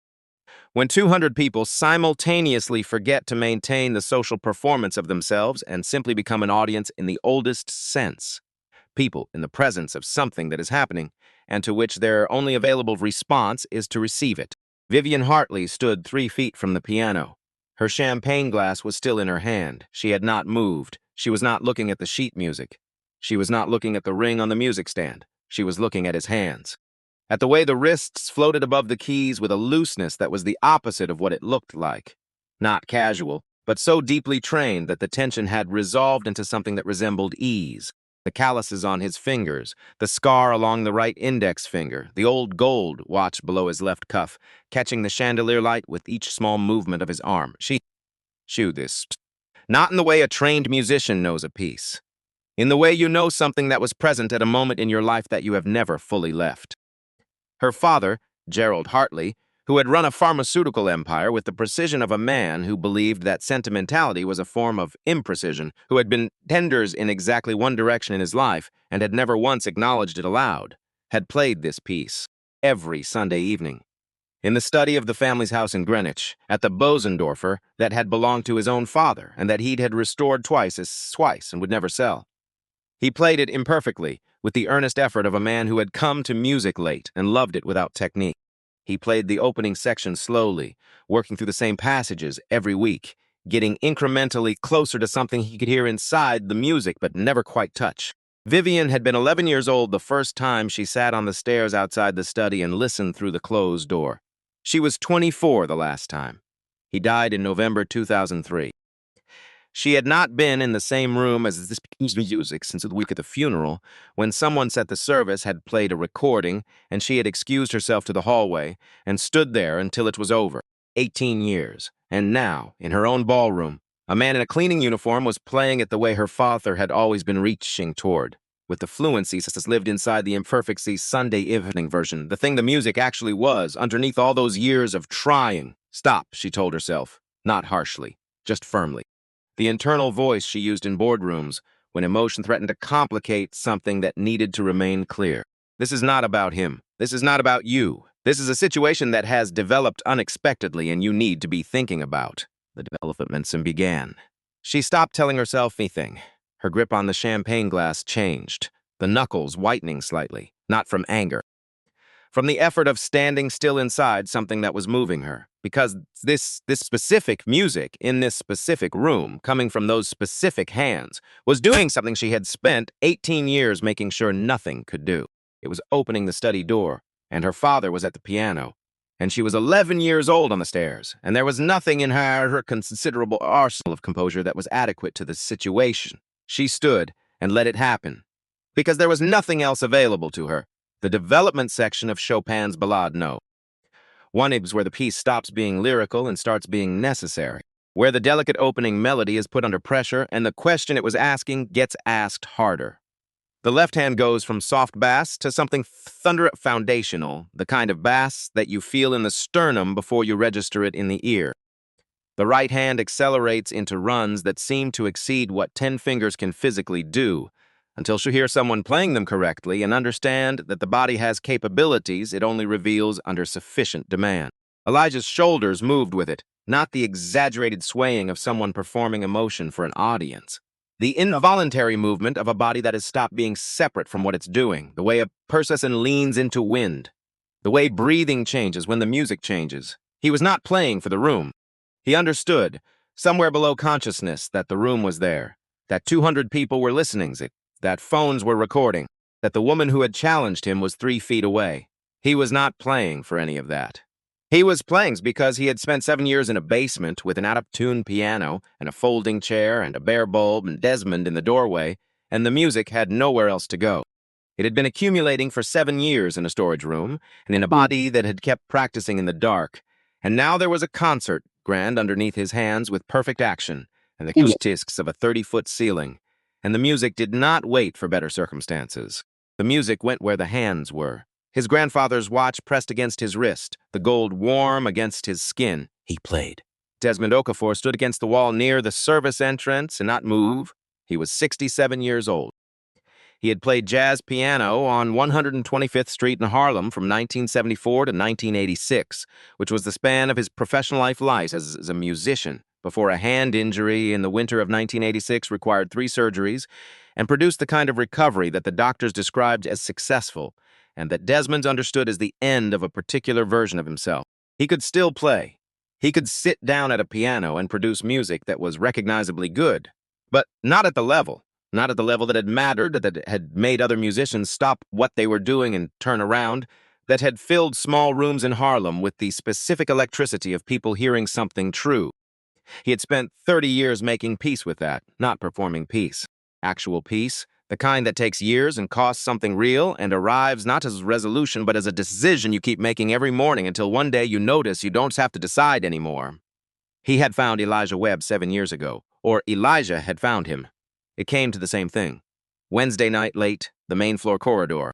When 200 people simultaneously forget to maintain the social performance of themselves and simply become an audience in the oldest sense, people in the presence of something that is happening, and to which their only available response is to receive it. Vivian Hartley stood 3 feet from the piano. Her champagne glass was still in her hand. She had not moved. She was not looking at the sheet music. She was not looking at the ring on the music stand. She was looking at his hands. At the way the wrists floated above the keys with a looseness that was the opposite of what it looked like. Not casual, but so deeply trained that the tension had resolved into something that resembled ease. The calluses on his fingers, the scar along the right index finger, the old gold watch below his left cuff, catching the chandelier light with each small movement of his arm. She chewed this. Not in the way a trained musician knows a piece. In the way you know something that was present at a moment in your life that you have never fully left. Her father, Gerald Hartley, who had run a pharmaceutical empire with the precision of a man who believed that sentimentality was a form of imprecision, who had been tenders in exactly one direction in his life and had never once acknowledged it aloud, had played this piece every Sunday evening. In the study of the family's house in Greenwich, at the Bosendorfer that had belonged to his own father and that he'd had restored twice and would never sell. He played it imperfectly, with the earnest effort of a man who had come to music late and loved it without technique. He played the opening section slowly, working through the same passages every week, getting incrementally closer to something he could hear inside the music but never quite touch. Vivian had been 11 years old the first time she sat on the stairs outside the study and listened through the closed door. She was 24 the last time. He died in November 2003. She had not been in the same room as this piece of music since the week of the funeral, when someone at the service had played a recording, and she had excused herself to the hallway and stood there until it was over. 18 years. And now, in her own ballroom, a man in a cleaning uniform was playing it the way her father had always been reaching toward, with the fluency that lived inside the imperfect's Sunday evening version, the thing the music actually was, underneath all those years of trying. Stop, she told herself, not harshly, just firmly. The internal voice she used in boardrooms when emotion threatened to complicate something that needed to remain clear. This is not about him. This is not about you. This is a situation that has developed unexpectedly and you need to be thinking about. The developments began. She stopped telling herself anything. Her grip on the champagne glass changed, the knuckles whitening slightly, not from anger. From the effort of standing still inside something that was moving her. Because this specific music in this specific room, coming from those specific hands, was doing something she had spent 18 years making sure nothing could do. It was opening the study door, and her father was at the piano. And she was 11 years old on the stairs, and there was nothing in her considerable arsenal of composure that was adequate to the situation. She stood and let it happen. Because there was nothing else available to her. The development section of Chopin's Ballade No. 1 is where the piece stops being lyrical and starts being necessary, where the delicate opening melody is put under pressure and the question it was asking gets asked harder. The left hand goes from soft bass to something thunder foundational, the kind of bass that you feel in the sternum before you register it in the ear. The right hand accelerates into runs that seem to exceed what 10 fingers can physically do, until she'll hear someone playing them correctly and understand that the body has capabilities it only reveals under sufficient demand. Elijah's shoulders moved with it, not the exaggerated swaying of someone performing emotion for an audience. The involuntary movement of a body that has stopped being separate from what it's doing, the way a person leans into wind, the way breathing changes when the music changes. He was not playing for the room. He understood, somewhere below consciousness, that the room was there, that 200 people were listening, that phones were recording, that the woman who had challenged him was 3 feet away. He was not playing for any of that. He was playing because he had spent 7 years in a basement with an out-of-tune piano and a folding chair and a bare bulb and Desmond in the doorway, and the music had nowhere else to go. It had been accumulating for 7 years in a storage room and in a body that had kept practicing in the dark. And now there was a concert grand underneath his hands with perfect action and the acoustics of a 30-foot ceiling. And the music did not wait for better circumstances. The music went where the hands were. His grandfather's watch pressed against his wrist, the gold warm against his skin. He played. Desmond Okafor stood against the wall near the service entrance and not move. He was 67 years old. He had played jazz piano on 125th Street in Harlem from 1974 to 1986, which was the span of his professional life as a musician, before a hand injury in the winter of 1986 required 3 surgeries and produced the kind of recovery that the doctors described as successful and that Desmond understood as the end of a particular version of himself. He could still play. He could sit down at a piano and produce music that was recognizably good, but not at the level that had mattered, that had made other musicians stop what they were doing and turn around, that had filled small rooms in Harlem with the specific electricity of people hearing something true. He had spent 30 years making peace with that, not performing peace. Actual peace, the kind that takes years and costs something real and arrives not as resolution but as a decision you keep making every morning until one day you notice you don't have to decide anymore. He had found Elijah Webb 7 years ago, or Elijah had found him. It came to the same thing. Wednesday night late, the main floor corridor.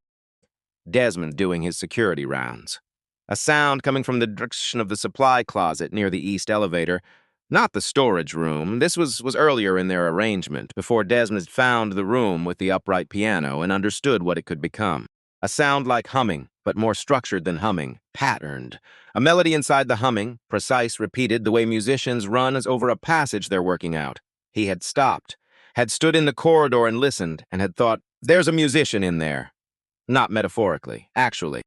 Desmond doing his security rounds. A sound coming from the direction of the supply closet near the east elevator. Not the storage room. This was earlier in their arrangement, before Desmond found the room with the upright piano and understood what it could become. A sound like humming, but more structured than humming, patterned. A melody inside the humming, precise, repeated, the way musicians run as over a passage they're working out. He had stopped, had stood in the corridor and listened, and had thought, there's a musician in there. Not metaphorically, actually.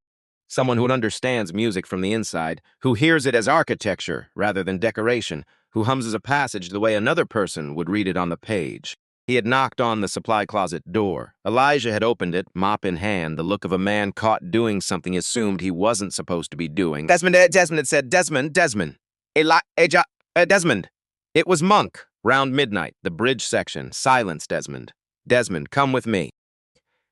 Someone who understands music from the inside, who hears it as architecture rather than decoration, who hums as a passage the way another person would read it on the page. He had knocked on the supply closet door. Elijah had opened it, mop in hand, the look of a man caught doing something he assumed he wasn't supposed to be doing. Desmond had said, Desmond. Desmond. It was Monk. Round midnight, the bridge section. Silence, Desmond. Desmond, come with me.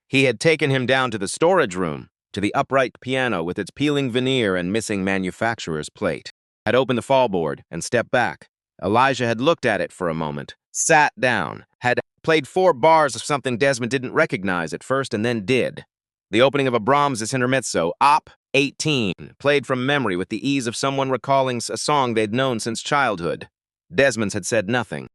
He had taken him down to the storage room, to the upright piano with its peeling veneer and missing manufacturer's plate. Had opened the fallboard and stepped back. Elijah had looked at it for a moment, sat down, had played 4 bars of something Desmond didn't recognize at first and then did. The opening of a Brahms' intermezzo, Op. 18, played from memory with the ease of someone recalling a song they'd known since childhood. Desmond had said nothing.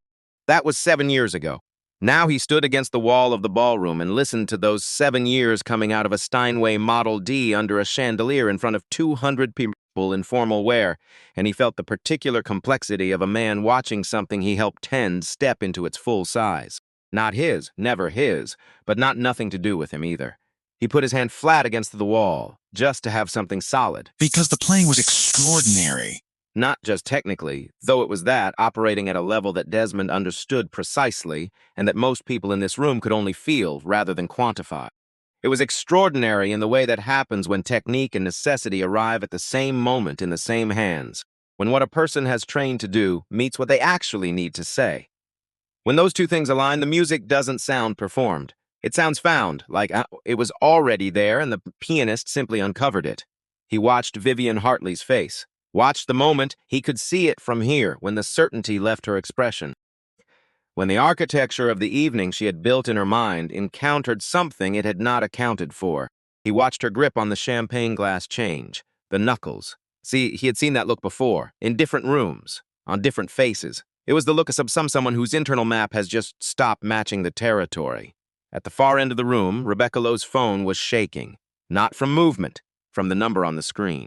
That was 7 years ago. Now he stood against the wall of the ballroom and listened to those 7 years coming out of a Steinway Model D under a chandelier in front of 200 people in formal wear, and he felt the particular complexity of a man watching something he helped tend step into its full size. Not his, never his, but not nothing to do with him either. He put his hand flat against the wall, just to have something solid. Because the playing was extraordinary. Not just technically, though it was that, operating at a level that Desmond understood precisely and that most people in this room could only feel rather than quantify. It was extraordinary in the way that happens when technique and necessity arrive at the same moment in the same hands, when what a person has trained to do meets what they actually need to say. When those two things align, the music doesn't sound performed. It sounds found, like it was already there and the pianist simply uncovered it. He watched Vivian Hartley's face. Watched the moment he could see it from here when the certainty left her expression. When the architecture of the evening she had built in her mind encountered something it had not accounted for. He watched her grip on the champagne glass change, the knuckles. See, he had seen that look before, in different rooms, on different faces. It was the look of someone whose internal map has just stopped matching the territory. At the far end of the room, Rebecca Lowe's phone was shaking, not from movement, from the number on the screen.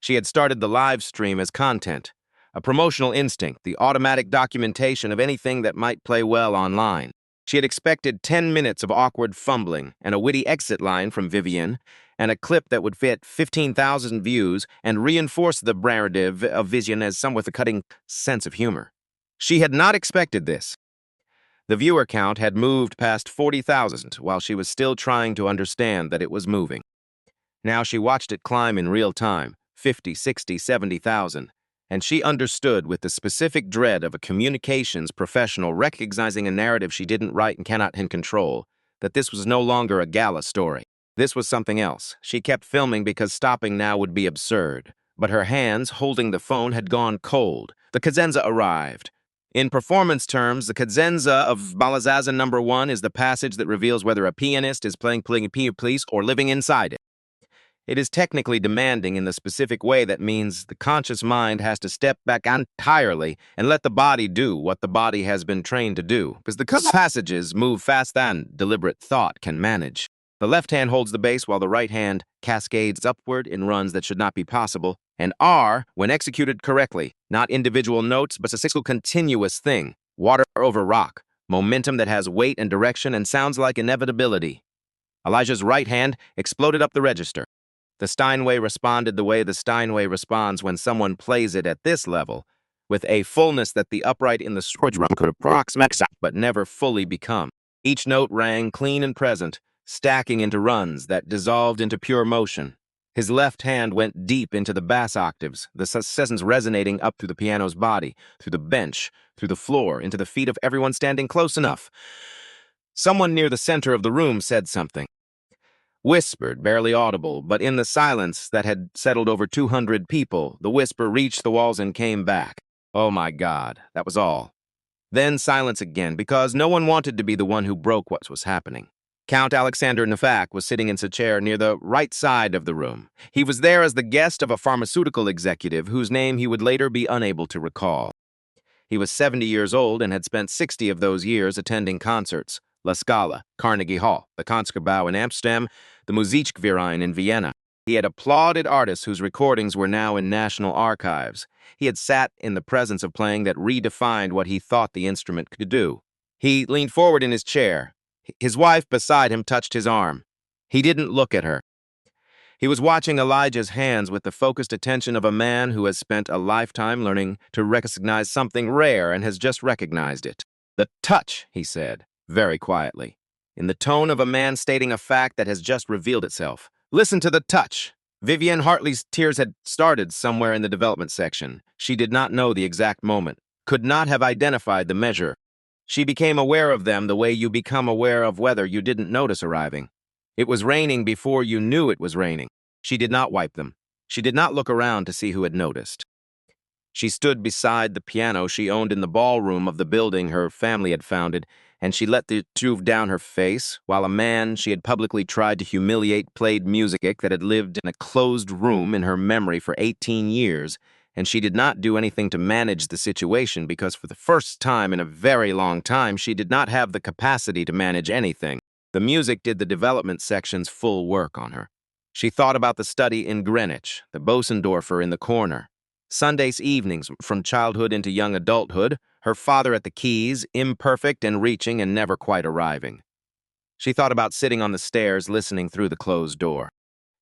She had started the live stream as content, a promotional instinct, the automatic documentation of anything that might play well online. She had expected 10 minutes of awkward fumbling and a witty exit line from Vivian and a clip that would fit 15,000 views and reinforce the narrative of Vivian as someone with a cutting sense of humor. She had not expected this. The viewer count had moved past 40,000 while she was still trying to understand that it was moving. Now she watched it climb in real time, 50, 60, 70,000. And she understood with the specific dread of a communications professional recognizing a narrative she didn't write and cannot control, that this was no longer a gala story. This was something else. She kept filming because stopping now would be absurd. But her hands, holding the phone, had gone cold. The cadenza arrived. In performance terms, the cadenza of Balazaza number 1 is the passage that reveals whether a pianist is playing police or living inside it. It is technically demanding in the specific way that means the conscious mind has to step back entirely and let the body do what the body has been trained to do, because the passages move fast than deliberate thought can manage. The left hand holds the bass while the right hand cascades upward in runs that should not be possible, and R, when executed correctly, not individual notes, but a single continuous thing, water over rock, momentum that has weight and direction and sounds like inevitability. Elijah's right hand exploded up the register. The Steinway responded the way the Steinway responds when someone plays it at this level, with a fullness that the upright in the storage room could approximate but never fully become. Each note rang clean and present, stacking into runs that dissolved into pure motion. His left hand went deep into the bass octaves, the successions resonating up through the piano's body, through the bench, through the floor, into the feet of everyone standing close enough. Someone near the center of the room said something. Whispered, barely audible, but in the silence that had settled over 200 people, the whisper reached the walls and came back. Oh my God, that was all. Then silence again, because no one wanted to be the one who broke what was happening. Count Alexander Nefak was sitting in a chair near the right side of the room. He was there as the guest of a pharmaceutical executive whose name he would later be unable to recall. He was 70 years old and had spent 60 of those years attending concerts. La Scala, Carnegie Hall, the Concertgebouw in Amsterdam, the Musikverein in Vienna. He had applauded artists whose recordings were now in national archives. He had sat in the presence of playing that redefined what he thought the instrument could do. He leaned forward in his chair. His wife beside him touched his arm. He didn't look at her. He was watching Elijah's hands with the focused attention of a man who has spent a lifetime learning to recognize something rare and has just recognized it. The touch, he said, very quietly, in the tone of a man stating a fact that has just revealed itself. Listen to the touch. Vivienne Hartley's tears had started somewhere in the development section. She did not know the exact moment, could not have identified the measure. She became aware of them the way you become aware of weather you didn't notice arriving. It was raining before you knew it was raining. She did not wipe them. She did not look around to see who had noticed. She stood beside the piano she owned in the ballroom of the building her family had founded, and she let the tube down her face while a man she had publicly tried to humiliate played music that had lived in a closed room in her memory for 18 years, and she did not do anything to manage the situation because for the first time in a very long time she did not have the capacity to manage anything. The music did the development section's full work on her. She thought about the study in Greenwich, the Bosendorfer in the corner. Sundays evenings from childhood into young adulthood, her father at the keys, imperfect and reaching and never quite arriving. She thought about sitting on the stairs listening through the closed door.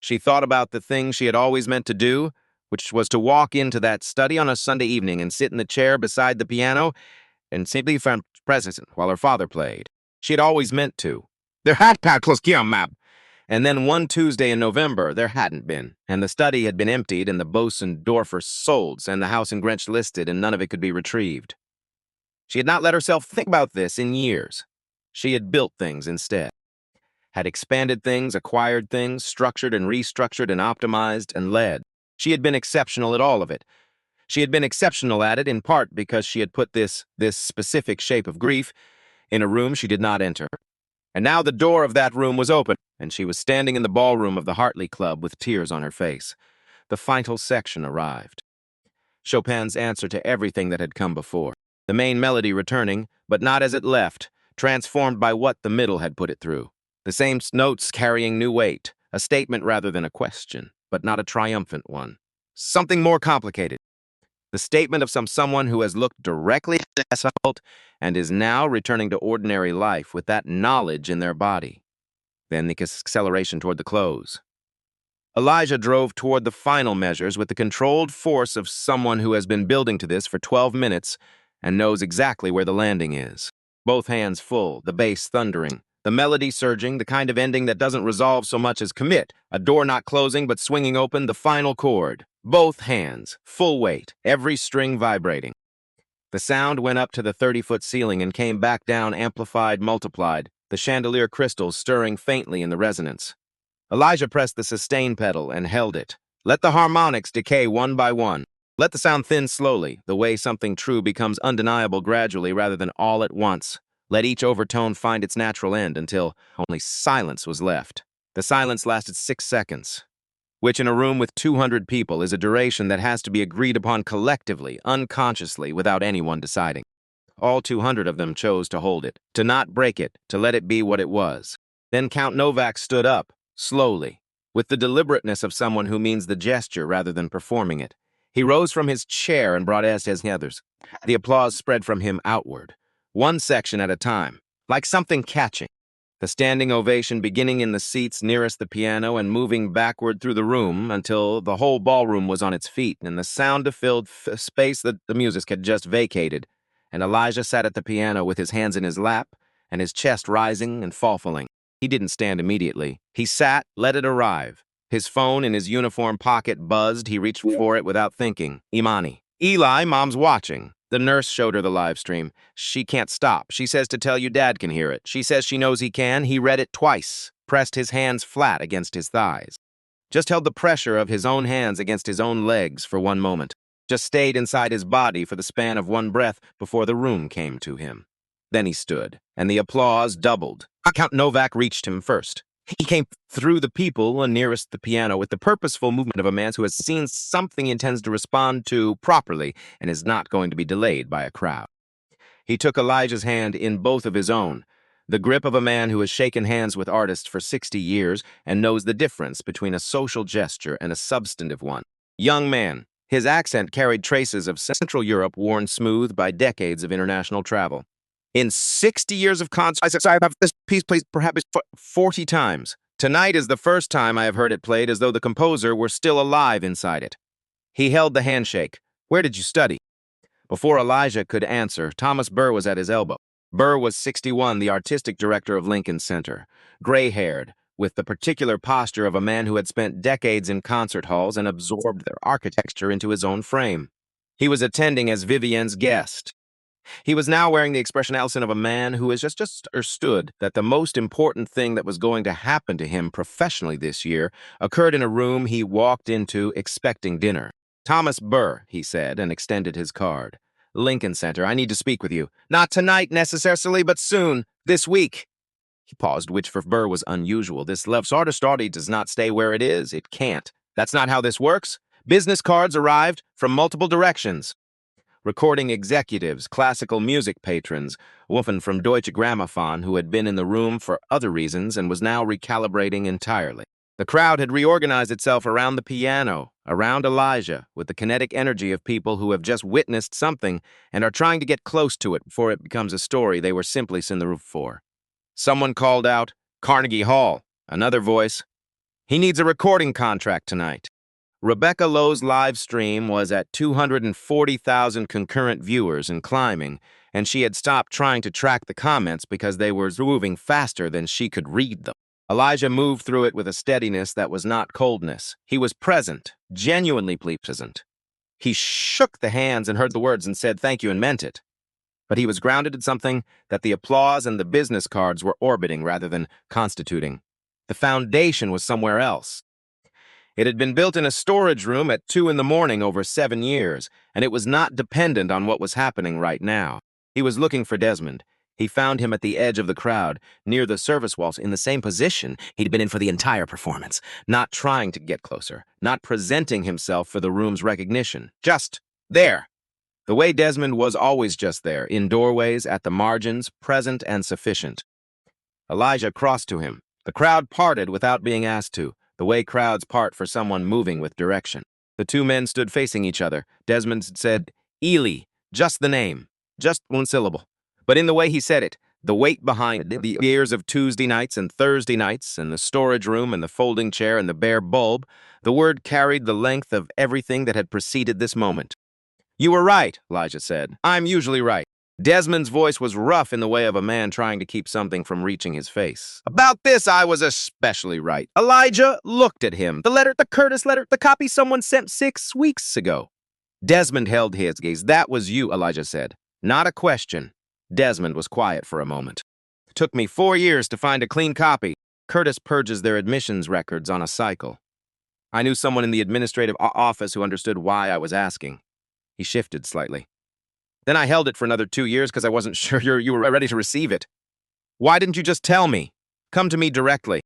She thought about the thing she had always meant to do, which was to walk into that study on a Sunday evening and sit in the chair beside the piano and simply find presence while her father played. She had always meant to. There had been map. And then one Tuesday in November, there hadn't been, and the study had been emptied and the Bosendorfer sold and the house in Greenwich listed and none of it could be retrieved. She had not let herself think about this in years. She had built things instead, had expanded things, acquired things, structured and restructured and optimized and led. She had been exceptional at all of it. She had been exceptional at it in part because she had put this specific shape of grief in a room she did not enter. And now the door of that room was open, and she was standing in the ballroom of the Hartley Club with tears on her face. The final section arrived. Chopin's answer to everything that had come before. The main melody returning, but not as it left, transformed by what the middle had put it through. The same notes carrying new weight, a statement rather than a question, but not a triumphant one. Something more complicated. The statement of someone who has looked directly at the assault and is now returning to ordinary life with that knowledge in their body. Then the acceleration toward the close. Elijah drove toward the final measures with the controlled force of someone who has been building to this for 12 minutes and knows exactly where the landing is. Both hands full, the bass thundering, the melody surging, the kind of ending that doesn't resolve so much as commit, a door not closing but swinging open, the final chord. Both hands, full weight, every string vibrating. The sound went up to the 30-foot ceiling and came back down, amplified, multiplied, the chandelier crystals stirring faintly in the resonance. Elijah pressed the sustain pedal and held it. Let the harmonics decay one by one. Let the sound thin slowly, the way something true becomes undeniable gradually rather than all at once. Let each overtone find its natural end until only silence was left. The silence lasted 6 seconds, which in a room with 200 people is a duration that has to be agreed upon collectively, unconsciously, without anyone deciding. All 200 of them chose to hold it, to not break it, to let it be what it was. Then Count Novak stood up, slowly, with the deliberateness of someone who means the gesture rather than performing it. He rose from his chair and brought as his others. The applause spread from him outward, one section at a time, like something catching. The standing ovation beginning in the seats nearest the piano and moving backward through the room until the whole ballroom was on its feet and the sound filled space that the music had just vacated. And Elijah sat at the piano with his hands in his lap and his chest rising and falling. He didn't stand immediately. He sat, let it arrive. His phone in his uniform pocket buzzed. He reached for it without thinking. Imani. Eli, Mom's watching. The nurse showed her the live stream. She can't stop. She says to tell you Dad can hear it. She says she knows he can. He read it twice, pressed his hands flat against his thighs. Just held the pressure of his own hands against his own legs for one moment. Just stayed inside his body for the span of one breath before the room came to him. Then he stood, and the applause doubled. Count Novak reached him first. He came through the people nearest the piano with the purposeful movement of a man who has seen something he intends to respond to properly and is not going to be delayed by a crowd. He took Elijah's hand in both of his own, the grip of a man who has shaken hands with artists for 60 years and knows the difference between a social gesture and a substantive one. Young man, his accent carried traces of Central Europe worn smooth by decades of international travel. In 60 years of concerts, I have this piece played perhaps 40 times. Tonight is the first time I have heard it played as though the composer were still alive inside it. He held the handshake. Where did you study? Before Elijah could answer, Thomas Burr was at his elbow. Burr was 61, the artistic director of Lincoln Center, gray-haired, with the particular posture of a man who had spent decades in concert halls and absorbed their architecture into his own frame. He was attending as Vivienne's guest. He was now wearing the expression Allison of a man who has just understood that the most important thing that was going to happen to him professionally this year occurred in a room he walked into expecting dinner. Thomas Burr, he said, and extended his card. Lincoln Center, I need to speak with you. Not tonight necessarily, but soon, this week. He paused, which for Burr was unusual. This love's artist does not stay where it is. It can't. That's not how this works. Business cards arrived from multiple directions. Recording executives, classical music patrons, a woman from Deutsche Grammophon who had been in the room for other reasons and was now recalibrating entirely. The crowd had reorganized itself around the piano, around Elijah, with the kinetic energy of people who have just witnessed something and are trying to get close to it before it becomes a story they were simply in the room for. Someone called out, Carnegie Hall. Another voice, he needs a recording contract tonight. Rebecca Lowe's live stream was at 240,000 concurrent viewers and climbing, and she had stopped trying to track the comments because they were moving faster than she could read them. Elijah moved through it with a steadiness that was not coldness. He was present, genuinely present. He shook the hands and heard the words and said thank you and meant it. But he was grounded in something that the applause and the business cards were orbiting rather than constituting. The foundation was somewhere else. It had been built in a storage room at 2 a.m. over 7 years, and it was not dependent on what was happening right now. He was looking for Desmond. He found him at the edge of the crowd, near the service walls, in the same position he'd been in for the entire performance, not trying to get closer, not presenting himself for the room's recognition. Just there. The way Desmond was always just there, in doorways, at the margins, present and sufficient. Elijah crossed to him. The crowd parted without being asked to, the way crowds part for someone moving with direction. The two men stood facing each other. Desmond said, Ely, just the name, just one syllable. But in the way he said it, the weight behind it, the years of Tuesday nights and Thursday nights, and the storage room and the folding chair and the bare bulb, the word carried the length of everything that had preceded this moment. You were right, Elijah said. I'm usually right. Desmond's voice was rough in the way of a man trying to keep something from reaching his face. About this, I was especially right. Elijah looked at him. The letter, the Curtis letter, the copy someone sent 6 weeks ago. Desmond held his gaze. That was you, Elijah said. Not a question. Desmond was quiet for a moment. It took me 4 years to find a clean copy. Curtis purges their admissions records on a cycle. I knew someone in the administrative office who understood why I was asking. He shifted slightly. Then I held it for another 2 years because I wasn't sure you were ready to receive it. Why didn't you just tell me? Come to me directly.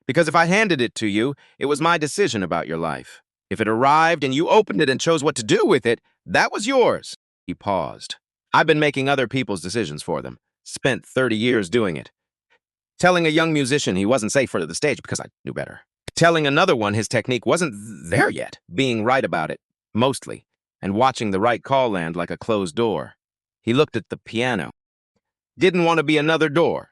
Because if I handed it to you, it was my decision about your life. If it arrived and you opened it and chose what to do with it, that was yours. He paused. I've been making other people's decisions for them. Spent 30 years doing it. Telling a young musician he wasn't safe for the stage because I knew better. Telling another one his technique wasn't there yet. Being right about it, mostly. And watching the right call land like a closed door. He looked at the piano. Didn't want to be another door.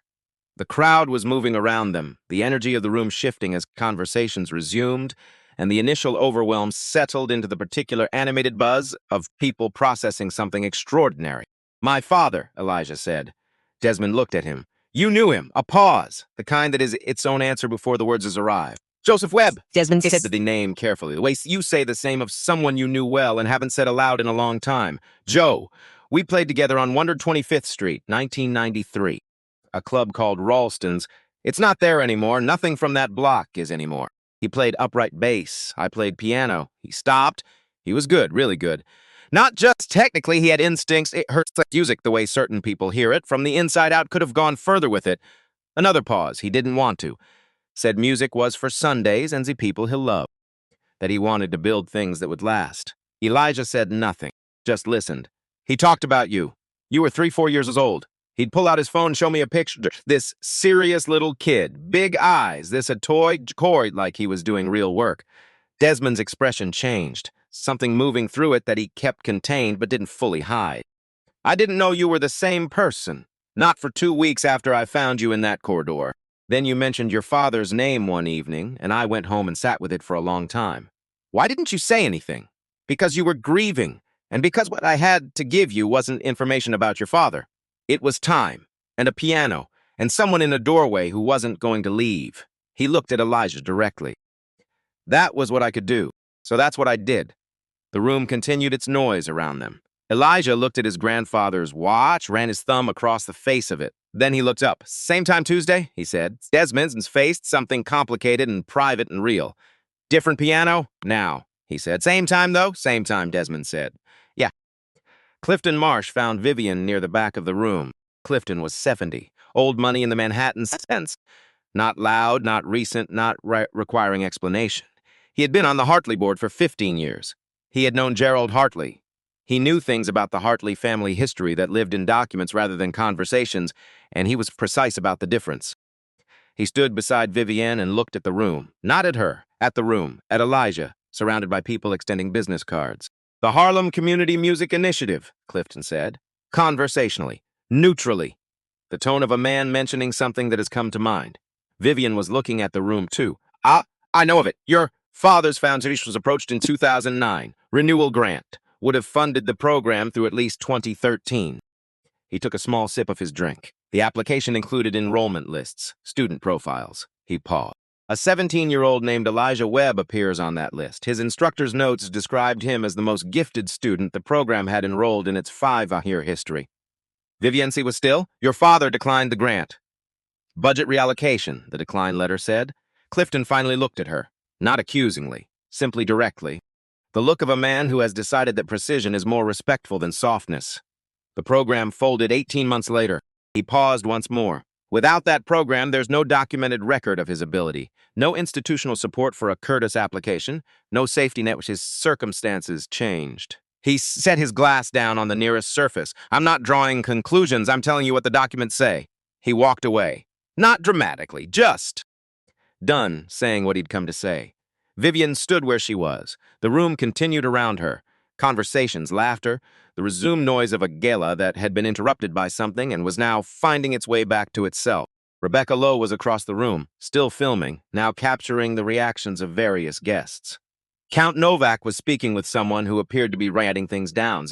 The crowd was moving around them, the energy of the room shifting as conversations resumed, and the initial overwhelm settled into the particular animated buzz of people processing something extraordinary. My father, Elijah said. Desmond looked at him. You knew him. A pause, the kind that is its own answer before the words has arrived. Joseph Webb. Desmond Said the name carefully, the way you say the same of someone you knew well and haven't said aloud in a long time. Joe. We played together on 125th Street, 1993. A club called Ralston's. It's not there anymore. Nothing from that block is anymore. He played upright bass. I played piano. He stopped. He was good, really good. Not just technically, he had instincts. It hurts like music the way certain people hear it. From the inside out, could have gone further with it. Another pause. He didn't want to. Said music was for Sundays and the people he'll love. That he wanted to build things that would last. Elijah said nothing, just listened. He talked about you. You were 3-4 years old. He'd pull out his phone and show me a picture. This serious little kid, big eyes, this a toy cord like he was doing real work. Desmond's expression changed, something moving through it that he kept contained but didn't fully hide. I didn't know you were the same person. Not for 2 weeks after I found you in that corridor. Then you mentioned your father's name one evening, and I went home and sat with it for a long time. Why didn't you say anything? Because you were grieving, and because what I had to give you wasn't information about your father. It was time, and a piano, and someone in a doorway who wasn't going to leave. He looked at Elijah directly. That was what I could do, so that's what I did. The room continued its noise around them. Elijah looked at his grandfather's watch, ran his thumb across the face of it. Then he looked up. Same time Tuesday, he said. Desmond's faced something complicated and private and real. Different piano? Now, he said. Same time, though? Same time, Desmond said. Yeah. Clifton Marsh found Vivian near the back of the room. Clifton was 70. Old money in the Manhattan sense. Not loud, not recent, not requiring explanation. He had been on the Hartley board for 15 years. He had known Gerald Hartley. He knew things about the Hartley family history that lived in documents rather than conversations, and he was precise about the difference. He stood beside Vivienne and looked at the room. Not at her, at the room, at Elijah, surrounded by people extending business cards. The Harlem Community Music Initiative, Clifton said. Conversationally, neutrally. The tone of a man mentioning something that has come to mind. Vivian was looking at the room, too. I know of it. Your father's foundation was approached in 2009. Renewal grant. Would have funded the program through at least 2013. He took a small sip of his drink. The application included enrollment lists, student profiles. He paused. A 17-year-old named Elijah Webb appears on that list. His instructor's notes described him as the most gifted student the program had enrolled in its 5-year history. Viviency was still? Your father declined the grant. Budget reallocation, the decline letter said. Clifton finally looked at her. Not accusingly, simply directly. The look of a man who has decided that precision is more respectful than softness. The program folded 18 months later. He paused once more. Without that program, there's no documented record of his ability, no institutional support for a Curtis application, no safety net which his circumstances changed. He set his glass down on the nearest surface. I'm not drawing conclusions, I'm telling you what the documents say. He walked away. Not dramatically, just. Done saying what he'd come to say. Vivian stood where she was. The room continued around her. Conversations, laughter, the resumed noise of a gala that had been interrupted by something and was now finding its way back to itself. Rebecca Lowe was across the room, still filming, now capturing the reactions of various guests. Count Novak was speaking with someone who appeared to be writing things down,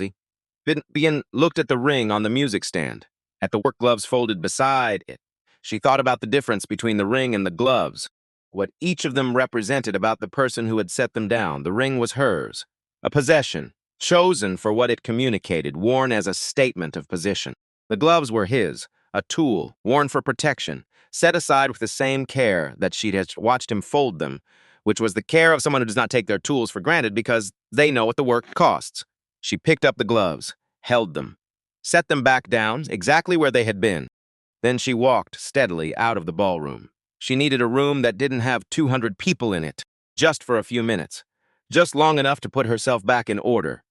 Vivian looked at the ring on the music stand, at the work gloves folded beside it. She thought about the difference between the ring and the gloves, what each of them represented about the person who had set them down. The ring was hers, a possession, chosen for what it communicated, worn as a statement of position. The gloves were his, a tool, worn for protection, set aside with the same care that she'd watched him fold them, which was the care of someone who does not take their tools for granted because they know what the work costs. She picked up the gloves, held them, set them back down, exactly where they had been. Then she walked steadily out of the ballroom. She needed a room that didn't have 200 people in it, just for a few minutes, just long enough to put herself back in order.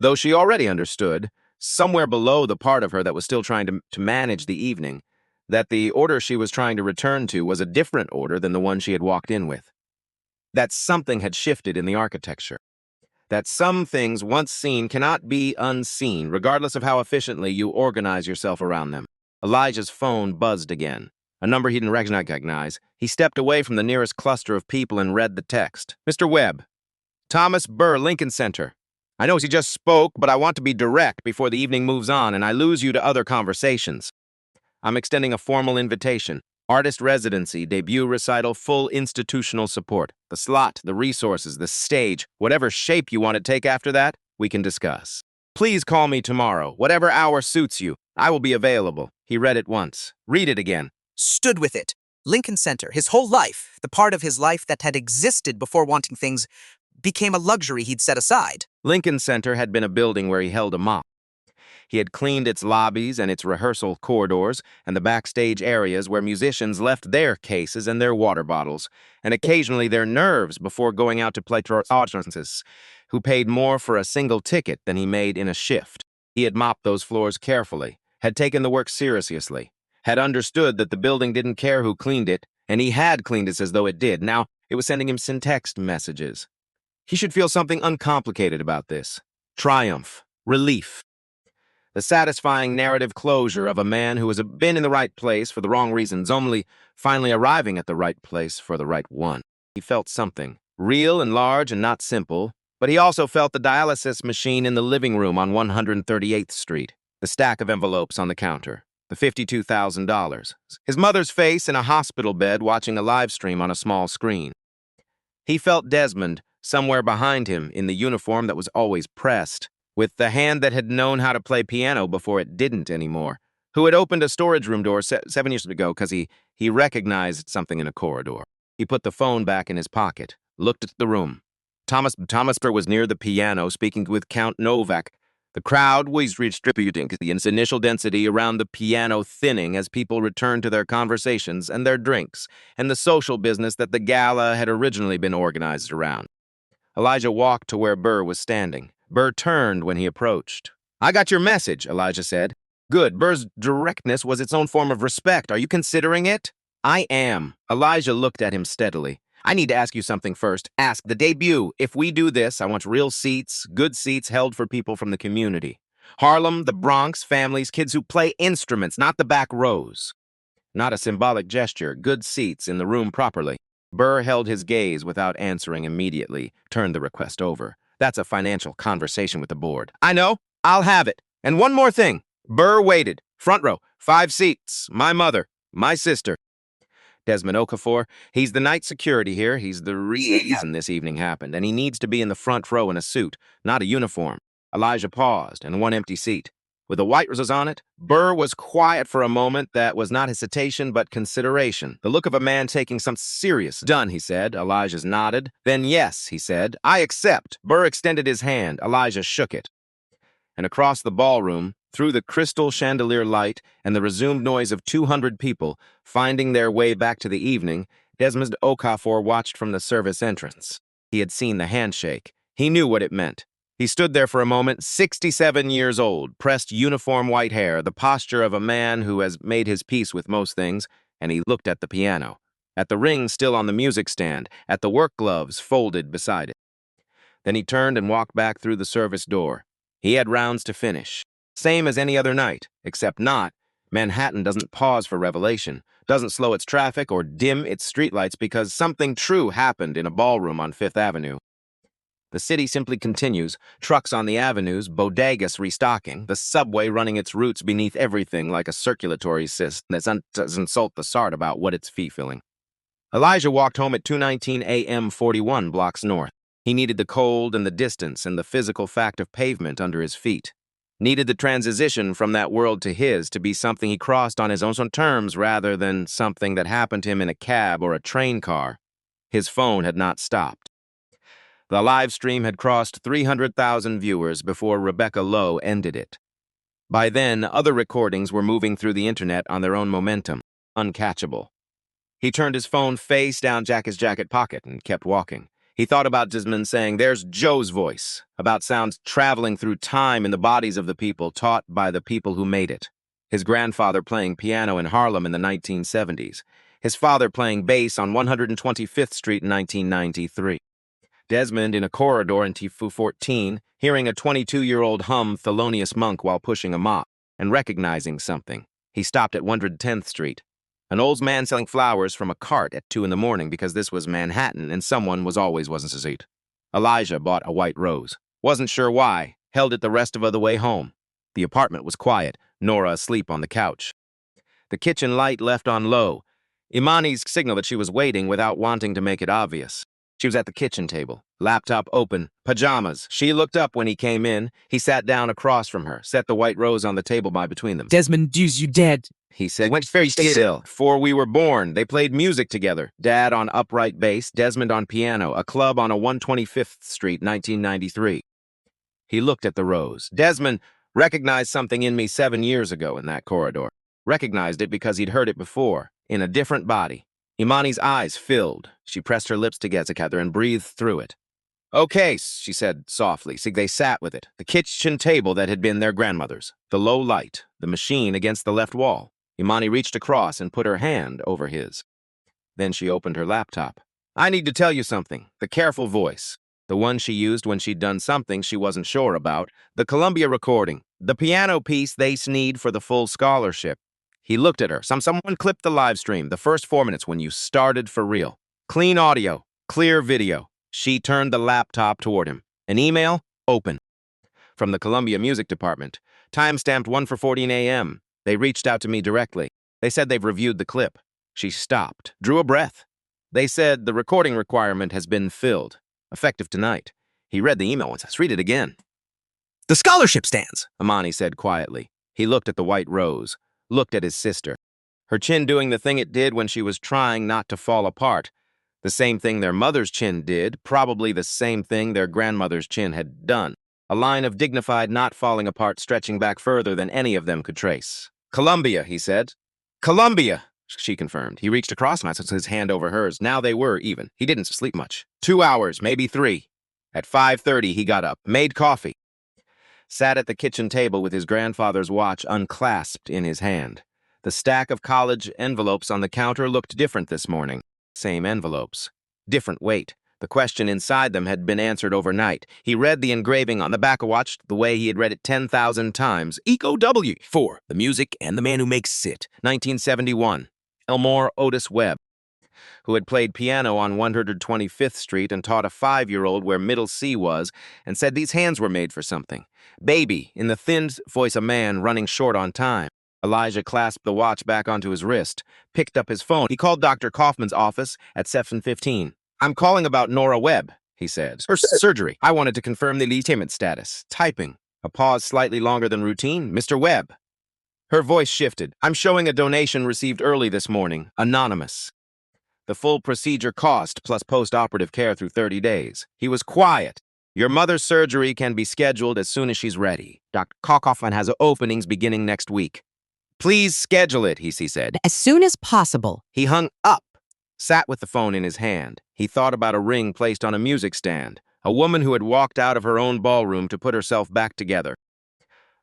Though she already understood, somewhere below the part of her that was still trying to manage the evening, that the order she was trying to return to was a different order than the one she had walked in with. That something had shifted in the architecture. That some things once seen cannot be unseen, regardless of how efficiently you organize yourself around them. Elijah's phone buzzed again. A number he didn't recognize. He stepped away from the nearest cluster of people and read the text. Mr. Webb, Thomas Burr, Lincoln Center. I know he just spoke, but I want to be direct before the evening moves on and I lose you to other conversations. I'm extending a formal invitation. Artist residency, debut recital, full institutional support. The slot, the resources, the stage, whatever shape you want to take after that, we can discuss. Please call me tomorrow, whatever hour suits you. I will be available. He read it once. Read it again. Stood with it. Lincoln Center, his whole life, the part of his life that had existed before wanting things, became a luxury he'd set aside. Lincoln Center had been a building where he held a mop. He had cleaned its lobbies and its rehearsal corridors and the backstage areas where musicians left their cases and their water bottles, and occasionally their nerves before going out to play to audiences, who paid more for a single ticket than he made in a shift. He had mopped those floors carefully, had taken the work seriously, had understood that the building didn't care who cleaned it, and he had cleaned it as though it did. Now it was sending him text messages. He should feel something uncomplicated about this. Triumph. Relief. The satisfying narrative closure of a man who has been in the right place for the wrong reasons, only finally arriving at the right place for the right one. He felt something, real and large and not simple, but he also felt the dialysis machine in the living room on 138th Street, the stack of envelopes on the counter, the $52,000, his mother's face in a hospital bed watching a live stream on a small screen. He felt Desmond somewhere behind him in the uniform that was always pressed, with the hand that had known how to play piano before it didn't anymore, who had opened a storage room door 7 years ago because he recognized something in a corridor. He put the phone back in his pocket, looked at the room. Thomas Burr was near the piano speaking with Count Novak. The crowd was redistributing its initial density around the piano thinning as people returned to their conversations and their drinks and the social business that the gala had originally been organized around. Elijah walked to where Burr was standing. Burr turned when he approached. I got your message, Elijah said. Good. Burr's directness was its own form of respect. Are you considering it? I am. Elijah looked at him steadily. I need to ask you something first. Ask the debut. If we do this, I want real seats, good seats held for people from the community. Harlem, the Bronx, families, kids who play instruments, not the back rows. Not a symbolic gesture, good seats in the room properly. Burr held his gaze without answering immediately, turned the request over. That's a financial conversation with the board. I know. I'll have it. And one more thing. Burr waited. Front row. 5 seats. My mother. My sister. Desmond Okafor. He's the night security here. He's the reason this evening happened, and he needs to be in the front row in a suit, not a uniform. Elijah paused, and one empty seat. With the white roses on it, Burr was quiet for a moment that was not hesitation but consideration. The look of a man taking something serious. Done, he said. Elijah nodded. Then yes, he said. I accept. Burr extended his hand. Elijah shook it. And across the ballroom, through the crystal chandelier light and the resumed noise of 200 people finding their way back to the evening, Desmond Okafor watched from the service entrance. He had seen the handshake. He knew what it meant. He stood there for a moment, 67 years old, pressed uniform white hair, the posture of a man who has made his peace with most things, and he looked at the piano, at the ring still on the music stand, at the work gloves folded beside it. Then he turned and walked back through the service door. He had rounds to finish. Same as any other night, except not. Manhattan doesn't pause for revelation, doesn't slow its traffic or dim its streetlights because something true happened in a ballroom on Fifth Avenue. The city simply continues, trucks on the avenues, bodegas restocking, the subway running its roots beneath everything like a circulatory system that doesn't insult the sart about what it's fee-filling. Elijah walked home at 2:19 a.m. 41 blocks north. He needed the cold and the distance and the physical fact of pavement under his feet. Needed the transition from that world to his to be something he crossed on his own terms rather than something that happened to him in a cab or a train car. His phone had not stopped. The live stream had crossed 300,000 viewers before Rebecca Lowe ended it. By then, other recordings were moving through the internet on their own momentum, uncatchable. He turned his phone face down his jacket pocket and kept walking. He thought about Desmond saying, "There's Joe's voice," about sounds traveling through time in the bodies of the people taught by the people who made it. His grandfather playing piano in Harlem in the 1970s. His father playing bass on 125th Street in 1993. Desmond in a corridor in Tifu 14, hearing a 22-year-old hum Thelonious Monk while pushing a mop, and recognizing something. He stopped at 110th Street. An old man selling flowers from a cart at 2 in the morning because this was Manhattan and someone wasn't his seat. Elijah bought a white rose. Wasn't sure why, held it the rest of the way home. The apartment was quiet, Nora asleep on the couch. The kitchen light left on low. Imani's signal that she was waiting without wanting to make it obvious. She was at the kitchen table, laptop open, pajamas. She looked up when he came in. He sat down across from her, set the white rose on the table by between them. Desmond, dude, you dead. He said, "Went very still. Before we were born, they played music together. Dad on upright bass, Desmond on piano, a club on a 125th Street, 1993. He looked at the rose. Desmond recognized something in me 7 years ago in that corridor. Recognized it because he'd heard it before, in a different body. Imani's eyes filled. She pressed her lips together and breathed through it. "Okay," she said softly. They sat with it. The kitchen table that had been their grandmother's. The low light. The machine against the left wall. Imani reached across and put her hand over his. Then she opened her laptop. "I need to tell you something." The careful voice. The one she used when she'd done something she wasn't sure about. The Columbia recording. The piano piece they need for the full scholarship. He looked at her. Someone clipped the live stream, the first 4 minutes when you started for real. Clean audio, clear video. She turned the laptop toward him. An email? Open. From the Columbia Music Department. Timestamped 1:14 a.m. They reached out to me directly. They said they've reviewed the clip. She stopped, drew a breath. They said the recording requirement has been filled. Effective tonight. He read the email once. Let's read it again. The scholarship stands, Imani said quietly. He looked at the white rose. Looked at his sister. Her chin doing the thing it did when she was trying not to fall apart. The same thing their mother's chin did, probably the same thing their grandmother's chin had done. A line of dignified not falling apart stretching back further than any of them could trace. "Columbia," he said. "Columbia," she confirmed. He reached across and his hand over hers. Now they were even. He didn't sleep much. 2 hours, maybe 3. At 5:30, he got up, made coffee. Sat at the kitchen table with his grandfather's watch unclasped in his hand. The stack of college envelopes on the counter looked different this morning. Same envelopes. Different weight. The question inside them had been answered overnight. He read the engraving on the back of watch the way he had read it 10,000 times. Eco W. 4. The music and the man who makes it. 1971. Elmore Otis Webb, who had played piano on 125th Street and taught a 5-year-old where middle C was, and said these hands were made for something. Baby, in the thinned voice a man running short on time. Elijah clasped the watch back onto his wrist, picked up his phone. He called Dr. Kaufman's office at 7:15. "I'm calling about Nora Webb," he said. "Her surgery. I wanted to confirm the legitimate status." Typing. A pause slightly longer than routine. "Mr. Webb." Her voice shifted. "I'm showing a donation received early this morning. Anonymous. The full procedure cost plus post-operative care through 30 days. He was quiet. "Your mother's surgery can be scheduled as soon as she's ready. Dr. Kaufman has openings beginning next week. Please schedule it," he said. As soon as possible. He hung up, sat with the phone in his hand. He thought about a ring placed on a music stand, a woman who had walked out of her own ballroom to put herself back together.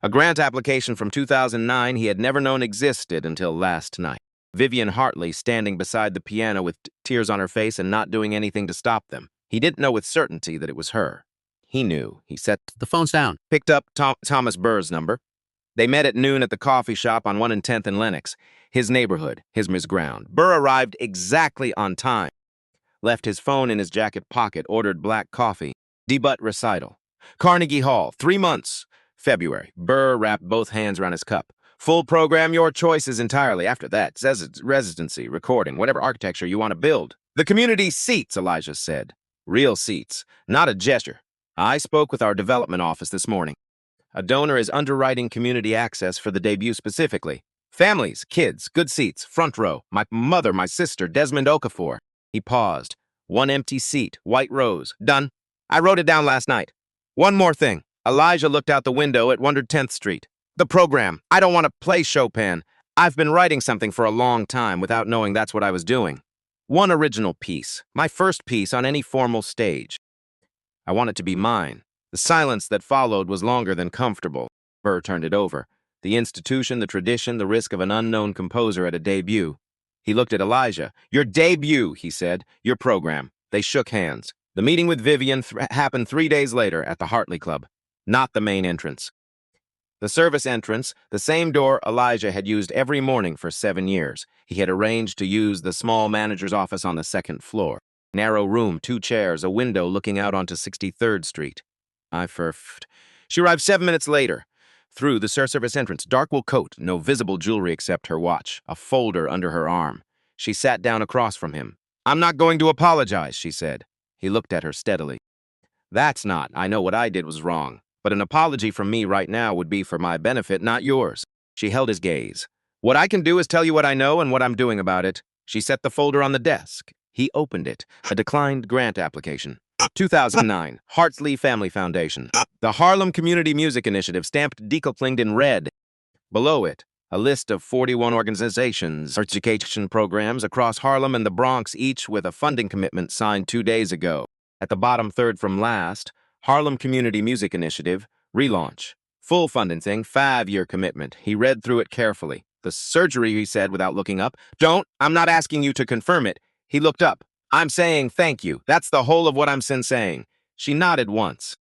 A grant application from 2009 he had never known existed until last night. Vivian Hartley standing beside the piano with tears on her face and not doing anything to stop them. He didn't know with certainty that it was her. He knew. He set the phones down, picked up Thomas Burr's number. They met at noon at the coffee shop on 1 and 10th and Lenox, his neighborhood, his ground. Burr arrived exactly on time. Left his phone in his jacket pocket, ordered black coffee. Debut recital. Carnegie Hall, 3 months. February. Burr wrapped both hands around his cup. Full program, your choices entirely. After that, says it's residency, recording, whatever architecture you want to build. The community seats, Elijah said. Real seats, not a gesture. I spoke with our development office this morning. A donor is underwriting community access for the debut specifically. Families, kids, good seats, front row. My mother, my sister, Desmond Okafor. He paused. 1 empty seat, white rose. Done. I wrote it down last night. One more thing. Elijah looked out the window at 110th Street. The program. I don't want to play Chopin. I've been writing something for a long time without knowing that's what I was doing. One original piece. My first piece on any formal stage. I want it to be mine. The silence that followed was longer than comfortable. Burr turned it over. The institution, the tradition, the risk of an unknown composer at a debut. He looked at Elijah. Your debut, he said. Your program. They shook hands. The meeting with Vivian happened 3 days later at the Hartley Club. Not the main entrance. The service entrance, the same door Elijah had used every morning for 7 years. He had arranged to use the small manager's office on the 2nd floor. Narrow room, 2 chairs, a window looking out onto 63rd Street. She arrived 7 minutes later. Through the service entrance, dark wool coat, no visible jewelry except her watch, a folder under her arm. She sat down across from him. I'm not going to apologize, she said. He looked at her steadily. That's not. I know what I did was wrong. But an apology from me right now would be for my benefit, not yours. She held his gaze. What I can do is tell you what I know and what I'm doing about it. She set the folder on the desk. He opened it. A declined grant application. 2009, Hartley Family Foundation. The Harlem Community Music Initiative, stamped decoupled in red. Below it, a list of 41 organizations, education programs across Harlem and the Bronx, each with a funding commitment signed 2 days ago. At the bottom, third from last, Harlem Community Music Initiative, relaunch. Full funding thing, 5-year commitment. He read through it carefully. The surgery, he said without looking up. I'm not asking you to confirm it. He looked up. I'm saying thank you. That's the whole of what I'm saying. She nodded once.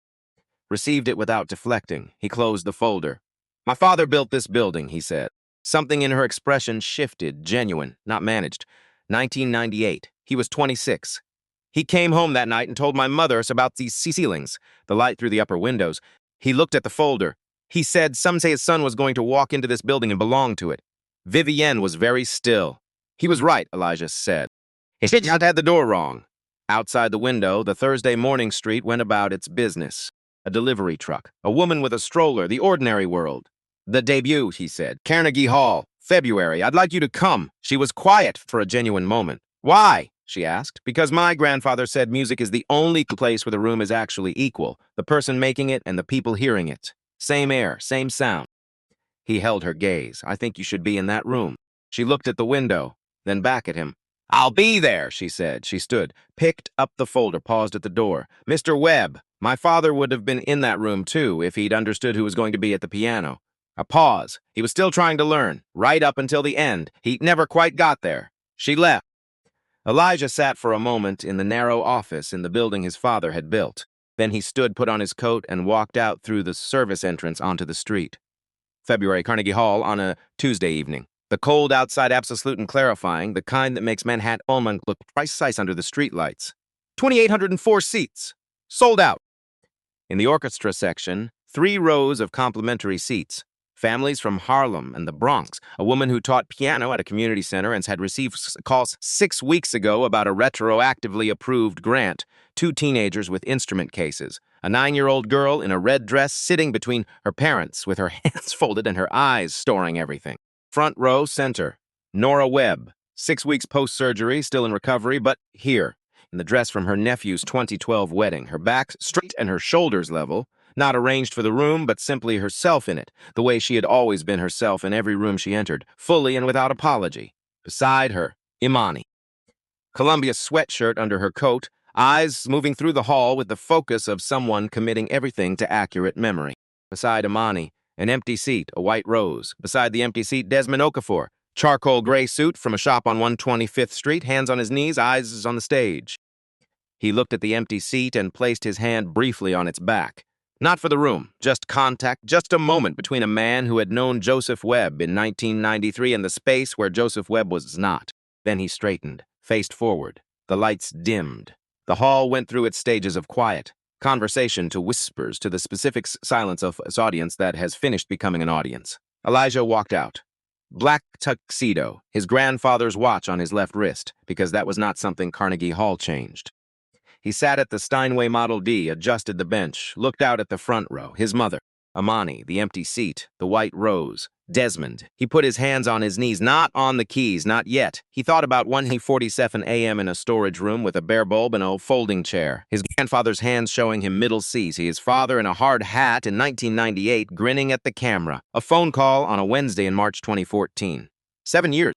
Received it without deflecting. He closed the folder. My father built this building, he said. Something in her expression shifted, genuine, not managed. 1998. He was 26. He came home that night and told my mother about these ceilings, the light through the upper windows. He looked at the folder. He said some say his son was going to walk into this building and belong to it. Vivienne was very still. He was right, Elijah said. He had the door wrong. Outside the window, the Thursday morning street went about its business. A delivery truck, a woman with a stroller, the ordinary world. The debut, he said. Carnegie Hall, February. I'd like you to come. She was quiet for a genuine moment. Why? She asked. Because my grandfather said music is the only place where the room is actually equal, the person making it and the people hearing it. Same air, same sound. He held her gaze. I think you should be in that room. She looked at the window, then back at him. I'll be there, she said. She stood, picked up the folder, paused at the door. Mr. Webb, my father would have been in that room too if he'd understood who was going to be at the piano. A pause. He was still trying to learn, right up until the end. He never quite got there. She left. Elijah sat for a moment in the narrow office in the building his father had built. Then he stood, put on his coat, and walked out through the service entrance onto the street. February, Carnegie Hall, on a Tuesday evening. The cold outside absolute and clarifying, the kind that makes Manhattan look precise under the streetlights. 2,804 seats. Sold out. In the orchestra section, 3 rows of complimentary seats. Families from Harlem and the Bronx. A woman who taught piano at a community center and had received calls 6 weeks ago about a retroactively approved grant. 2 teenagers with instrument cases. A 9-year-old girl in a red dress sitting between her parents with her hands folded and her eyes storing everything. Front row, center. Nora Webb. 6 weeks post-surgery, still in recovery, but here. In the dress from her nephew's 2012 wedding. Her back straight and her shoulders level. Not arranged for the room, but simply herself in it, the way she had always been herself in every room she entered, fully and without apology. Beside her, Imani. Columbia sweatshirt under her coat, eyes moving through the hall with the focus of someone committing everything to accurate memory. Beside Imani, an empty seat, a white rose. Beside the empty seat, Desmond Okafor, charcoal gray suit from a shop on 125th Street, hands on his knees, eyes on the stage. He looked at the empty seat and placed his hand briefly on its back. Not for the room, just contact, just a moment between a man who had known Joseph Webb in 1993 and the space where Joseph Webb was not. Then he straightened, faced forward. The lights dimmed. The hall went through its stages of quiet. Conversation to whispers to the specific silence of his audience that has finished becoming an audience. Elijah walked out. Black tuxedo, his grandfather's watch on his left wrist, because that was not something Carnegie Hall changed. He sat at the Steinway Model D, adjusted the bench, looked out at the front row, his mother, Amani, the empty seat, the white rose, Desmond. He put his hands on his knees, not on the keys, not yet. He thought about 1:47 a.m. in a storage room with a bare bulb and a folding chair. His grandfather's hands showing him middle C's. His father in a hard hat in 1998, grinning at the camera. A phone call on a Wednesday in March 2014. 7 years.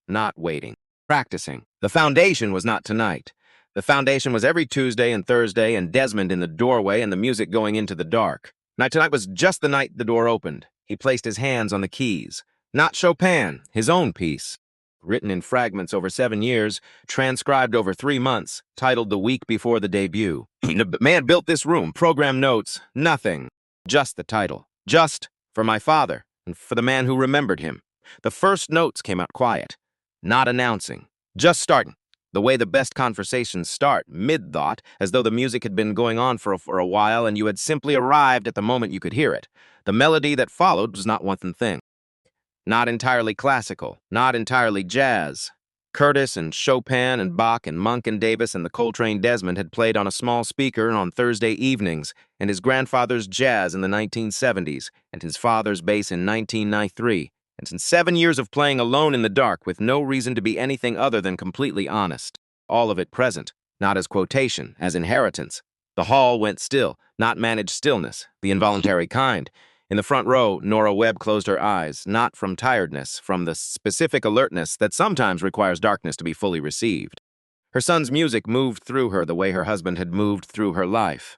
Not waiting. Practicing. The foundation was not tonight. The foundation was every Tuesday and Thursday, and Desmond in the doorway and the music going into the dark. Tonight was just the night the door opened. He placed his hands on the keys. Not Chopin, his own piece. Written in fragments over 7 years, transcribed over 3 months, titled the week before the debut. The man built this room, program notes, nothing. Just the title. Just for my father, and for the man who remembered him. The first notes came out quiet. Not announcing. Just starting. The way the best conversations start, mid-thought, as though the music had been going on for a while and you had simply arrived at the moment you could hear it. The melody that followed was not one thing. Not entirely classical, not entirely jazz. Curtis and Chopin and Bach and Monk and Davis and the Coltrane Desmond had played on a small speaker on Thursday evenings, and his grandfather's jazz in the 1970s, and his father's bass in 1993. And since 7 years of playing alone in the dark with no reason to be anything other than completely honest. All of it present, not as quotation, as inheritance. The hall went still, not managed stillness, the involuntary kind. In the front row, Nora Webb closed her eyes, not from tiredness, from the specific alertness that sometimes requires darkness to be fully received. Her son's music moved through her the way her husband had moved through her life.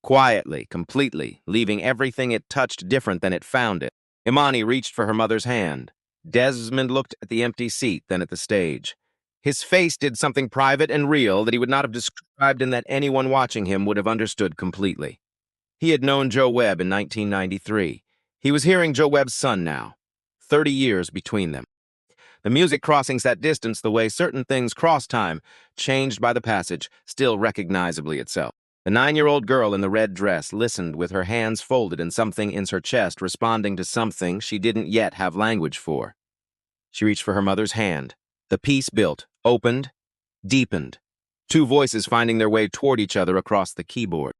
Quietly, completely, leaving everything it touched different than it found it. Imani reached for her mother's hand. Desmond looked at the empty seat, then at the stage. His face did something private and real that he would not have described and that anyone watching him would have understood completely. He had known Joe Webb in 1993. He was hearing Joe Webb's son now. 30 years between them. The music crossing that distance the way certain things cross time, changed by the passage, still recognizably itself. The 9-year-old girl in the red dress listened with her hands folded and something in her chest responding to something she didn't yet have language for. She reached for her mother's hand. The piece built, opened, deepened. 2 voices finding their way toward each other across the keyboard.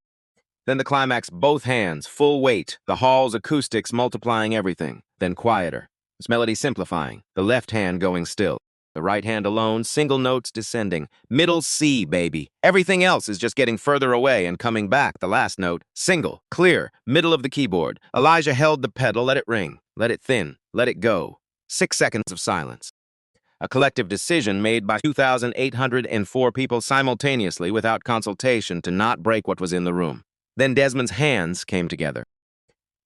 Then the climax, both hands, full weight, the hall's acoustics multiplying everything. Then quieter, its melody simplifying, the left hand going still. The right hand alone, single notes descending. Middle C, baby. Everything else is just getting further away and coming back. The last note, single, clear, middle of the keyboard. Elijah held the pedal, let it ring, let it thin, let it go. 6 seconds of silence. A collective decision made by 2,804 people simultaneously without consultation to not break what was in the room. Then Desmond's hands came together.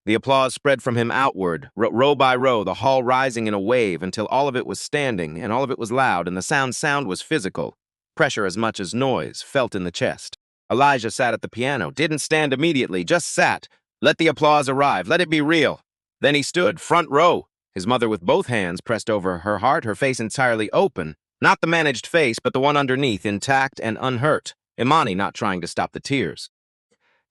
The applause spread from him outward, row by row, the hall rising in a wave until all of it was standing and all of it was loud and the sound was physical. Pressure as much as noise, felt in the chest. Elijah sat at the piano, didn't stand immediately, just sat. Let the applause arrive, let it be real. Then he stood, front row, his mother with both hands pressed over her heart, her face entirely open. Not the managed face, but the one underneath, intact and unhurt. Imani not trying to stop the tears.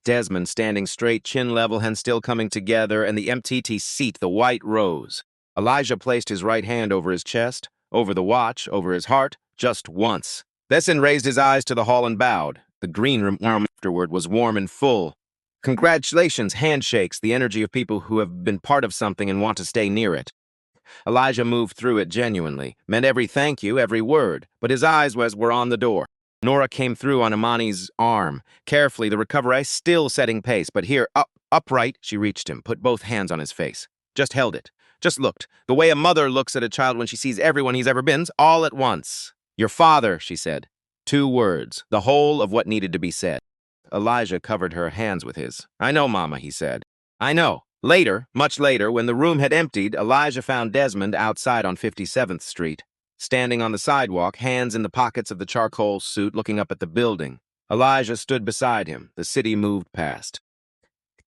Desmond standing straight, chin level, hands still coming together, and the empty seat, the white rose. Elijah placed his right hand over his chest, over the watch, over his heart, just once. Then raised his eyes to the hall and bowed. The green room afterward was warm and full. Congratulations, handshakes, the energy of people who have been part of something and want to stay near it. Elijah moved through it genuinely, meant every thank you, every word, but his eyes were on the door. Nora came through on Imani's arm. Carefully, the recovery still setting pace, but here, upright, she reached him, put both hands on his face. Just held it. Just looked. The way a mother looks at a child when she sees everyone he's ever been, all at once. Your father, she said. 2 words, the whole of what needed to be said. Elijah covered her hands with his. I know, Mama, he said. I know. Later, much later, when the room had emptied, Elijah found Desmond outside on 57th Street. Standing on the sidewalk, hands in the pockets of the charcoal suit, looking up at the building. Elijah stood beside him. The city moved past.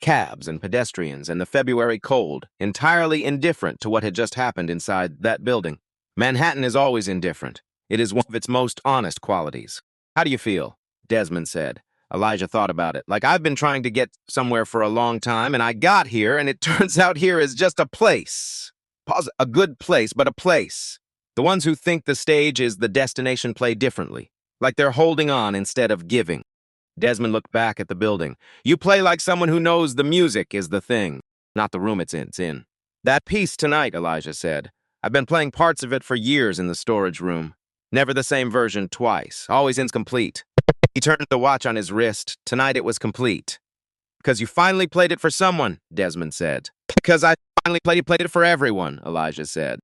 Cabs and pedestrians and the February cold, entirely indifferent to what had just happened inside that building. Manhattan is always indifferent. It is one of its most honest qualities. How do you feel? Desmond said. Elijah thought about it. Like, I've been trying to get somewhere for a long time, and I got here, and it turns out here is just a place. Pause. A good place, but a place. The ones who think the stage is the destination play differently, like they're holding on instead of giving. Desmond looked back at the building. You play like someone who knows the music is the thing, not the room it's in. That piece tonight, Elijah said. I've been playing parts of it for years in the storage room. Never the same version twice, always incomplete. He turned the watch on his wrist. Tonight it was complete. Because you finally played it for someone, Desmond said. Because I finally played it for everyone, Elijah said.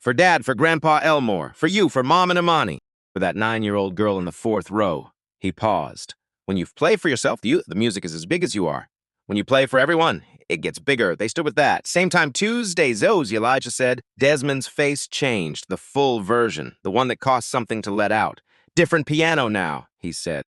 For Dad, for Grandpa Elmore, for you, for Mom and Imani, for that 9-year-old girl in the 4th row. He paused. When you play for yourself, the music is as big as you are. When you play for everyone, it gets bigger. They stood with that. Same time Tuesday, Zoes, Elijah said. Desmond's face changed, the full version, the one that cost something to let out. Different piano now, he said.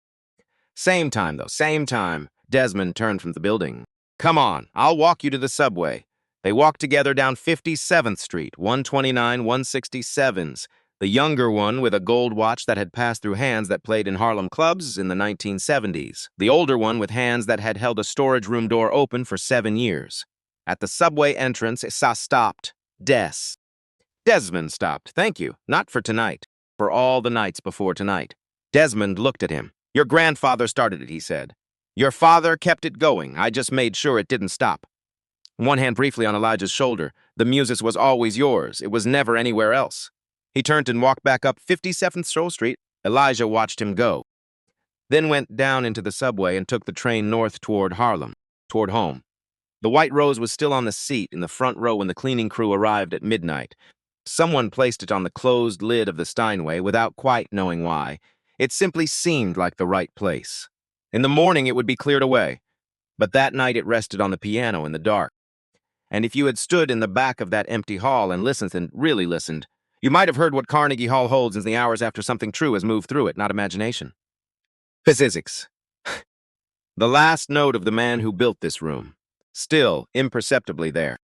Same time, though, same time. Desmond turned from the building. Come on, I'll walk you to the subway. They walked together down 57th Street, 129, 167s. The younger one with a gold watch that had passed through hands that played in Harlem clubs in the 1970s. The older one with hands that had held a storage room door open for 7 years. At the subway entrance, Issa stopped. Desmond stopped. Thank you. Not for tonight. For all the nights before tonight. Desmond looked at him. Your grandfather started it, he said. Your father kept it going. I just made sure it didn't stop. One hand briefly on Elijah's shoulder. The music was always yours. It was never anywhere else. He turned and walked back up 57th Stroll Street. Elijah watched him go. Then went down into the subway and took the train north toward Harlem, toward home. The white rose was still on the seat in the front row when the cleaning crew arrived at midnight. Someone placed it on the closed lid of the Steinway without quite knowing why. It simply seemed like the right place. In the morning it would be cleared away, but that night it rested on the piano in the dark. And if you had stood in the back of that empty hall and listened and really listened, you might have heard what Carnegie Hall holds in the hours after something true has moved through it, not imagination. Physics. The last note of the man who built this room, still imperceptibly there.